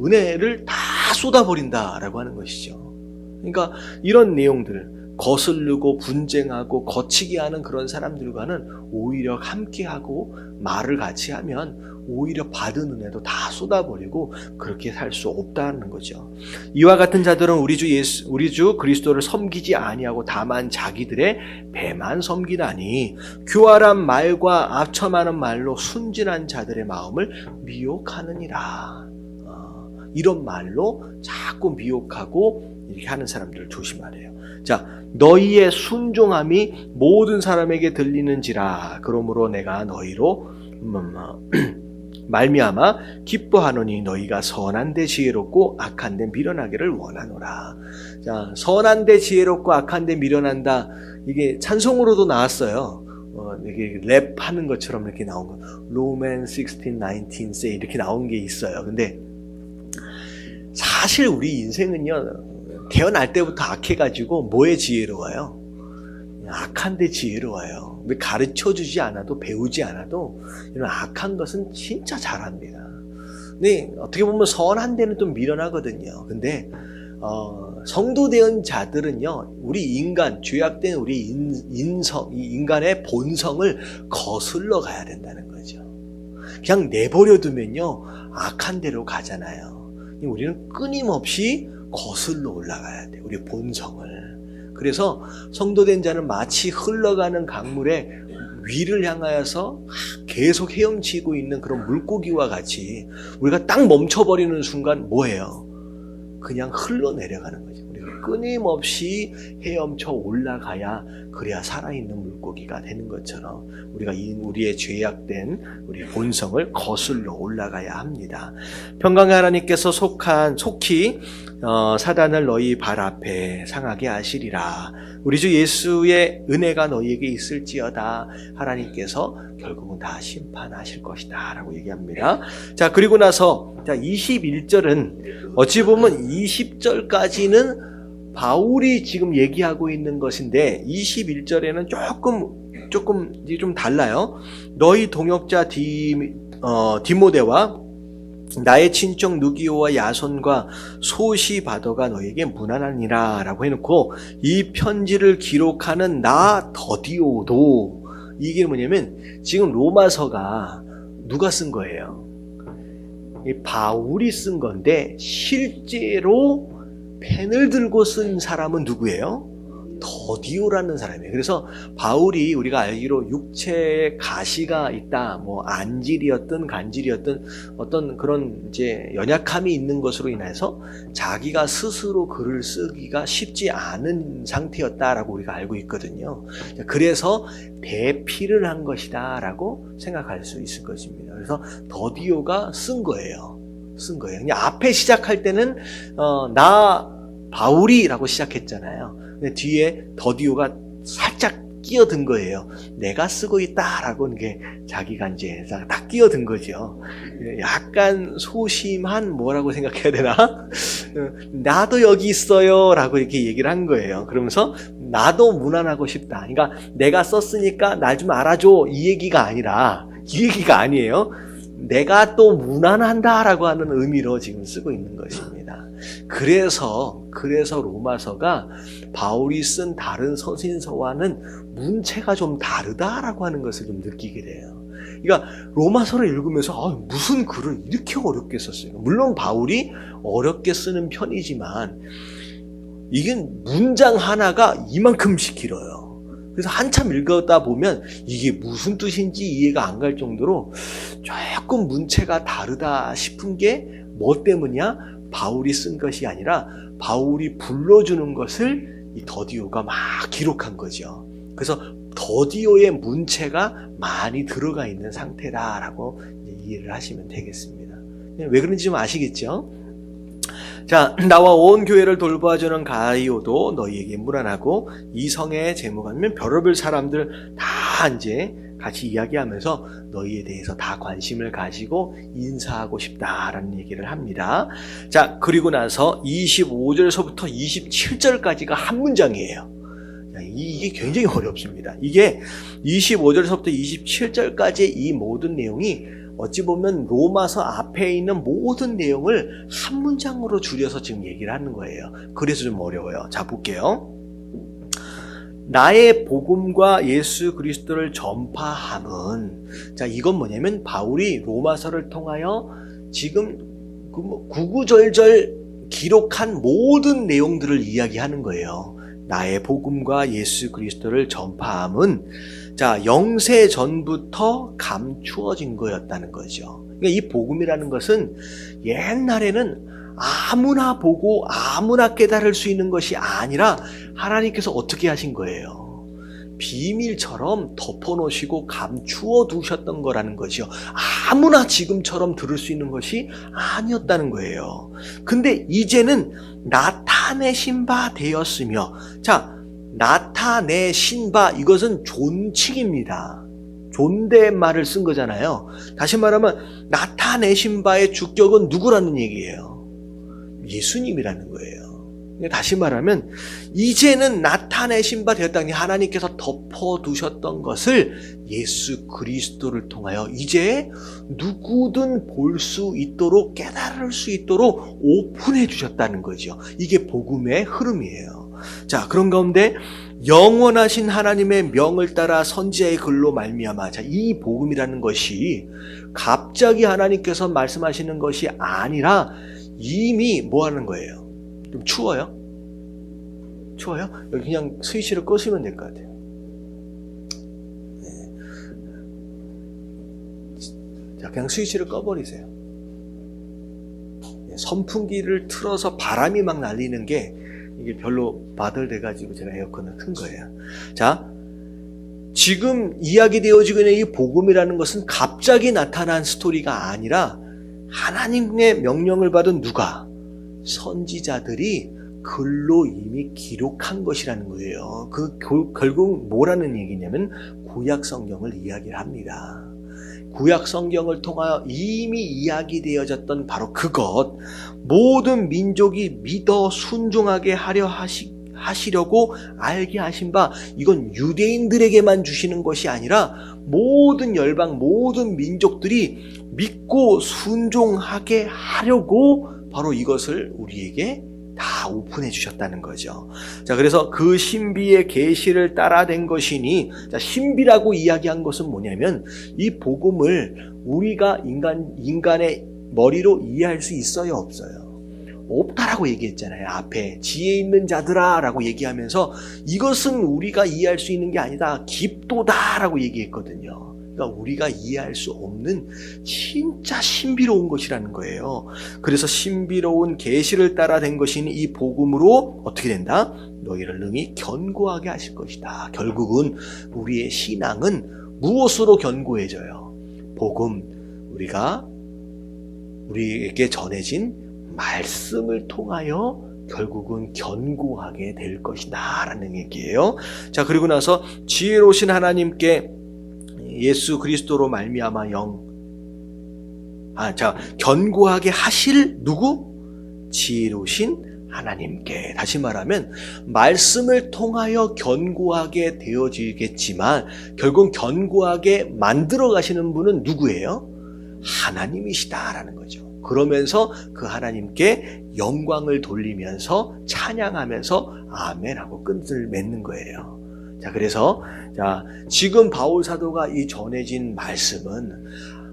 은혜를 다 쏟아버린다라고 하는 것이죠. 그러니까 이런 내용들, 거슬르고 분쟁하고 거치게 하는 그런 사람들과는 오히려 함께하고 말을 같이 하면 오히려 받은 은혜도 다 쏟아버리고 그렇게 살 수 없다는 거죠. 이와 같은 자들은 우리 주 그리스도를 섬기지 아니하고 다만 자기들의 배만 섬기나니 교활한 말과 악첨하는 말로 순진한 자들의 마음을 미혹하느니라. 이런 말로 자꾸 미혹하고 이렇게 하는 사람들을 조심하래요. 자, 너희의 순종함이 모든 사람에게 들리는지라. 그러므로 내가 너희로 말미암아 기뻐하노니 너희가 선한 데 지혜롭고 악한 데 미련하기를 원하노라. 자, 선한 데 지혜롭고 악한 데 미련한다. 이게 찬송으로도 나왔어요. 이게 랩하는 것처럼 이렇게 나온 거. 로맨 16, 19 say 이렇게 나온 게 있어요. 근데 사실 우리 인생은요, 태어날 때부터 악해가지고 뭐에 지혜로워요? 악한데 지혜로워요. 가르쳐주지 않아도, 배우지 않아도 이런 악한 것은 진짜 잘합니다. 근데 어떻게 보면 선한 데는 좀 미련하거든요. 근데 성도된 자들은요, 우리 인간, 죄악된 우리 인성, 이 인간의 본성을 거슬러 가야 된다는 거죠. 그냥 내버려 두면요, 악한 데로 가잖아요. 우리는 끊임없이 거슬러 올라가야 돼요, 우리 본성을. 그래서 성도된 자는 마치 흘러가는 강물의 위를 향하여서 계속 헤엄치고 있는 그런 물고기와 같이 우리가 딱 멈춰버리는 순간 뭐예요? 그냥 흘러내려가는 거죠. 우리가 끊임없이 헤엄쳐 올라가야, 그래야 살아있는 물고기가 되는 것처럼 우리가 우리의 죄악된 우리 본성을 거슬러 올라가야 합니다. 평강의 하나님께서 속히 사단을 너희 발 앞에 상하게 하시리라. 우리 주 예수의 은혜가 너희에게 있을지어다. 하나님께서 결국은 다 심판하실 것이다 라고 얘기합니다. 자, 그리고 나서 21절은 어찌 보면 20절까지는 바울이 지금 얘기하고 있는 것인데 21절에는 조금 좀 달라요. 너희 동역자 디모데와 나의 친척 누기오와 야손과 소시바더가 너에게 문안하니라 라고 해놓고, 이 편지를 기록하는 나 더디오도, 이게 뭐냐면 지금 로마서가 누가 쓴 거예요? 바울이 쓴 건데 실제로 펜을 들고 쓴 사람은 누구예요? 더디오라는 사람이에요. 그래서 바울이 우리가 알기로 육체에 가시가 있다, 뭐 안질이었든 간질이었든 어떤 그런 이제 연약함이 있는 것으로 인해서 자기가 스스로 글을 쓰기가 쉽지 않은 상태였다라고 우리가 알고 있거든요. 그래서 대피를 한 것이다라고 생각할 수 있을 것입니다. 그래서 더디오가 쓴 거예요. 그냥 앞에 시작할 때는 나 바울이라고 시작했잖아요. 근데 뒤에 더디오가 살짝 끼어든 거예요. 내가 쓰고 있다라고 이게 자기가 이제 딱 끼어든 거죠. 약간 소심한 뭐라고 생각해야 되나? 나도 여기 있어요 라고 이렇게 얘기를 한 거예요. 그러면서 나도 문안하고 싶다. 그러니까 내가 썼으니까 날 좀 알아줘, 이 얘기가 아니에요. 내가 또 문안한다라고 하는 의미로 지금 쓰고 있는 것입니다. 그래서 로마서가 바울이 쓴 다른 서신서와는 문체가 좀 다르다라고 하는 것을 좀 느끼게 돼요. 그러니까 로마서를 읽으면서 무슨 글을 이렇게 어렵게 썼어요. 물론 바울이 어렵게 쓰는 편이지만 이게 문장 하나가 이만큼씩 길어요. 그래서 한참 읽었다 보면 이게 무슨 뜻인지 이해가 안 갈 정도로 조금 문체가 다르다 싶은 게 뭐 때문이야? 바울이 쓴 것이 아니라 바울이 불러주는 것을 이 더디오가 막 기록한 거죠. 그래서 더디오의 문체가 많이 들어가 있는 상태다라고 이해를 하시면 되겠습니다. 왜 그런지 좀 아시겠죠? 자, 나와 온 교회를 돌봐주는 가이오도 너희에게 문안하고, 이 성의 제목하면 별의별 사람들 다 이제 같이 이야기하면서 너희에 대해서 다 관심을 가지고 인사하고 싶다라는 얘기를 합니다. 자, 그리고 나서 25절서부터 27절까지가 한 문장이에요. 이게 굉장히 어렵습니다. 이게 25절서부터 27절까지의 이 모든 내용이 어찌 보면 로마서 앞에 있는 모든 내용을 한 문장으로 줄여서 지금 얘기를 하는 거예요. 그래서 좀 어려워요. 자, 볼게요. 나의 복음과 예수 그리스도를 전파함은, 자, 이건 뭐냐면 바울이 로마서를 통하여 지금 구구절절 기록한 모든 내용들을 이야기하는 거예요. 나의 복음과 예수 그리스도를 전파함은, 자, 영세 전부터 감추어진 거였다는 거죠. 그러니까 이 복음이라는 것은 옛날에는 아무나 보고 아무나 깨달을 수 있는 것이 아니라 하나님께서 어떻게 하신 거예요? 비밀처럼 덮어놓으시고 감추어 두셨던 거라는 거죠. 아무나 지금처럼 들을 수 있는 것이 아니었다는 거예요. 근데 이제는 나타내신 바 되었으며, 자, 나타내신 바, 이것은 존칭입니다. 존댓말을 쓴 거잖아요. 다시 말하면 나타내신 바의 주격은 누구라는 얘기예요? 예수님이라는 거예요. 다시 말하면 이제는 나타내신 바 되었다. 하나님께서 덮어두셨던 것을 예수 그리스도를 통하여 이제 누구든 볼 수 있도록, 깨달을 수 있도록 오픈해 주셨다는 거죠. 이게 복음의 흐름이에요. 자, 그런 가운데 영원하신 하나님의 명을 따라 선지자의 글로 말미암아, 자, 이 복음이라는 것이 갑자기 하나님께서 말씀하시는 것이 아니라 이미 뭐 하는 거예요? 좀 추워요? 추워요? 여기 그냥 스위치를 끄시면 될 것 같아요. 네. 자, 그냥 스위치를 꺼버리세요. 네, 선풍기를 틀어서 바람이 막 날리는 게 이게 별로 바들돼가지고 제가 에어컨을 튼 거예요. 자, 지금 이야기되어지고 있는 이 복음이라는 것은 갑자기 나타난 스토리가 아니라 하나님의 명령을 받은 누가? 선지자들이 글로 이미 기록한 것이라는 거예요. 결국 뭐라는 얘기냐면 구약 성경을 이야기를 합니다. 구약 성경을 통하여 이미 이야기되어졌던 바로 그것, 모든 민족이 믿어 순종하게 하시려고 알게 하신 바, 이건 유대인들에게만 주시는 것이 아니라 모든 열방, 모든 민족들이 믿고 순종하게 하려고 바로 이것을 우리에게 다 오픈해 주셨다는 거죠. 자, 그래서 그 신비의 계시를 따라 된 것이니, 자, 신비라고 이야기한 것은 뭐냐면 이 복음을 우리가 인간의 머리로 이해할 수 있어요, 없어요? 없다라고 얘기했잖아요. 앞에 지혜 있는 자들아 라고 얘기하면서 이것은 우리가 이해할 수 있는 게 아니다, 깊도다 라고 얘기했거든요. 그러니까 우리가 이해할 수 없는 진짜 신비로운 것이라는 거예요. 그래서 신비로운 계시를 따라 된 것이니 이 복음으로 어떻게 된다? 너희를 능히 견고하게 하실 것이다. 결국은 우리의 신앙은 무엇으로 견고해져요? 복음, 우리에게 전해진 말씀을 통하여 결국은 견고하게 될 것이다 라는 얘기예요. 자, 그리고 나서 지혜로우신 하나님께 예수 그리스도로 말미암아 견고하게 하실 누구? 지혜로우신 하나님께. 다시 말하면 말씀을 통하여 견고하게 되어지겠지만 결국 견고하게 만들어 가시는 분은 누구예요? 하나님이시다라는 거죠. 그러면서 그 하나님께 영광을 돌리면서 찬양하면서 아멘하고 끈을 맺는 거예요. 자, 그래서 지금 바울 사도가 이 전해진 말씀은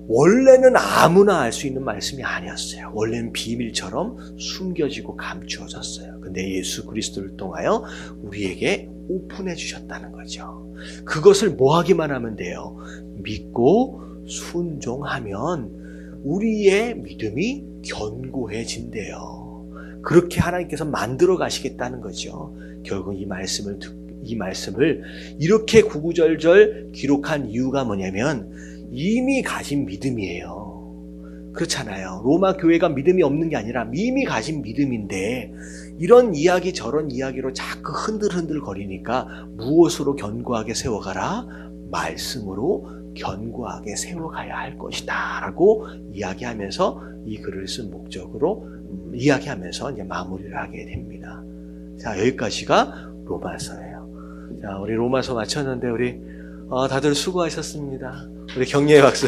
원래는 아무나 알 수 있는 말씀이 아니었어요. 원래는 비밀처럼 숨겨지고 감추어졌어요. 근데 예수 그리스도를 통하여 우리에게 오픈해 주셨다는 거죠. 그것을 뭐 하기만 하면 돼요? 믿고 순종하면 우리의 믿음이 견고해진대요. 그렇게 하나님께서 만들어 가시겠다는 거죠. 결국 이 말씀을 이렇게 구구절절 기록한 이유가 뭐냐면 이미 가진 믿음이에요. 그렇잖아요. 로마 교회가 믿음이 없는 게 아니라 이미 가진 믿음인데 이런 이야기 저런 이야기로 자꾸 흔들흔들 거리니까 무엇으로 견고하게 세워가라? 말씀으로 견고하게 세워가야 할 것이다 라고 이야기하면서 이 글을 쓴 목적으로 이야기하면서 이제 마무리를 하게 됩니다. 자, 여기까지가 로마서예요. 자, 우리 로마서 마쳤는데 우리 다들 수고하셨습니다. 우리 격려의 박수.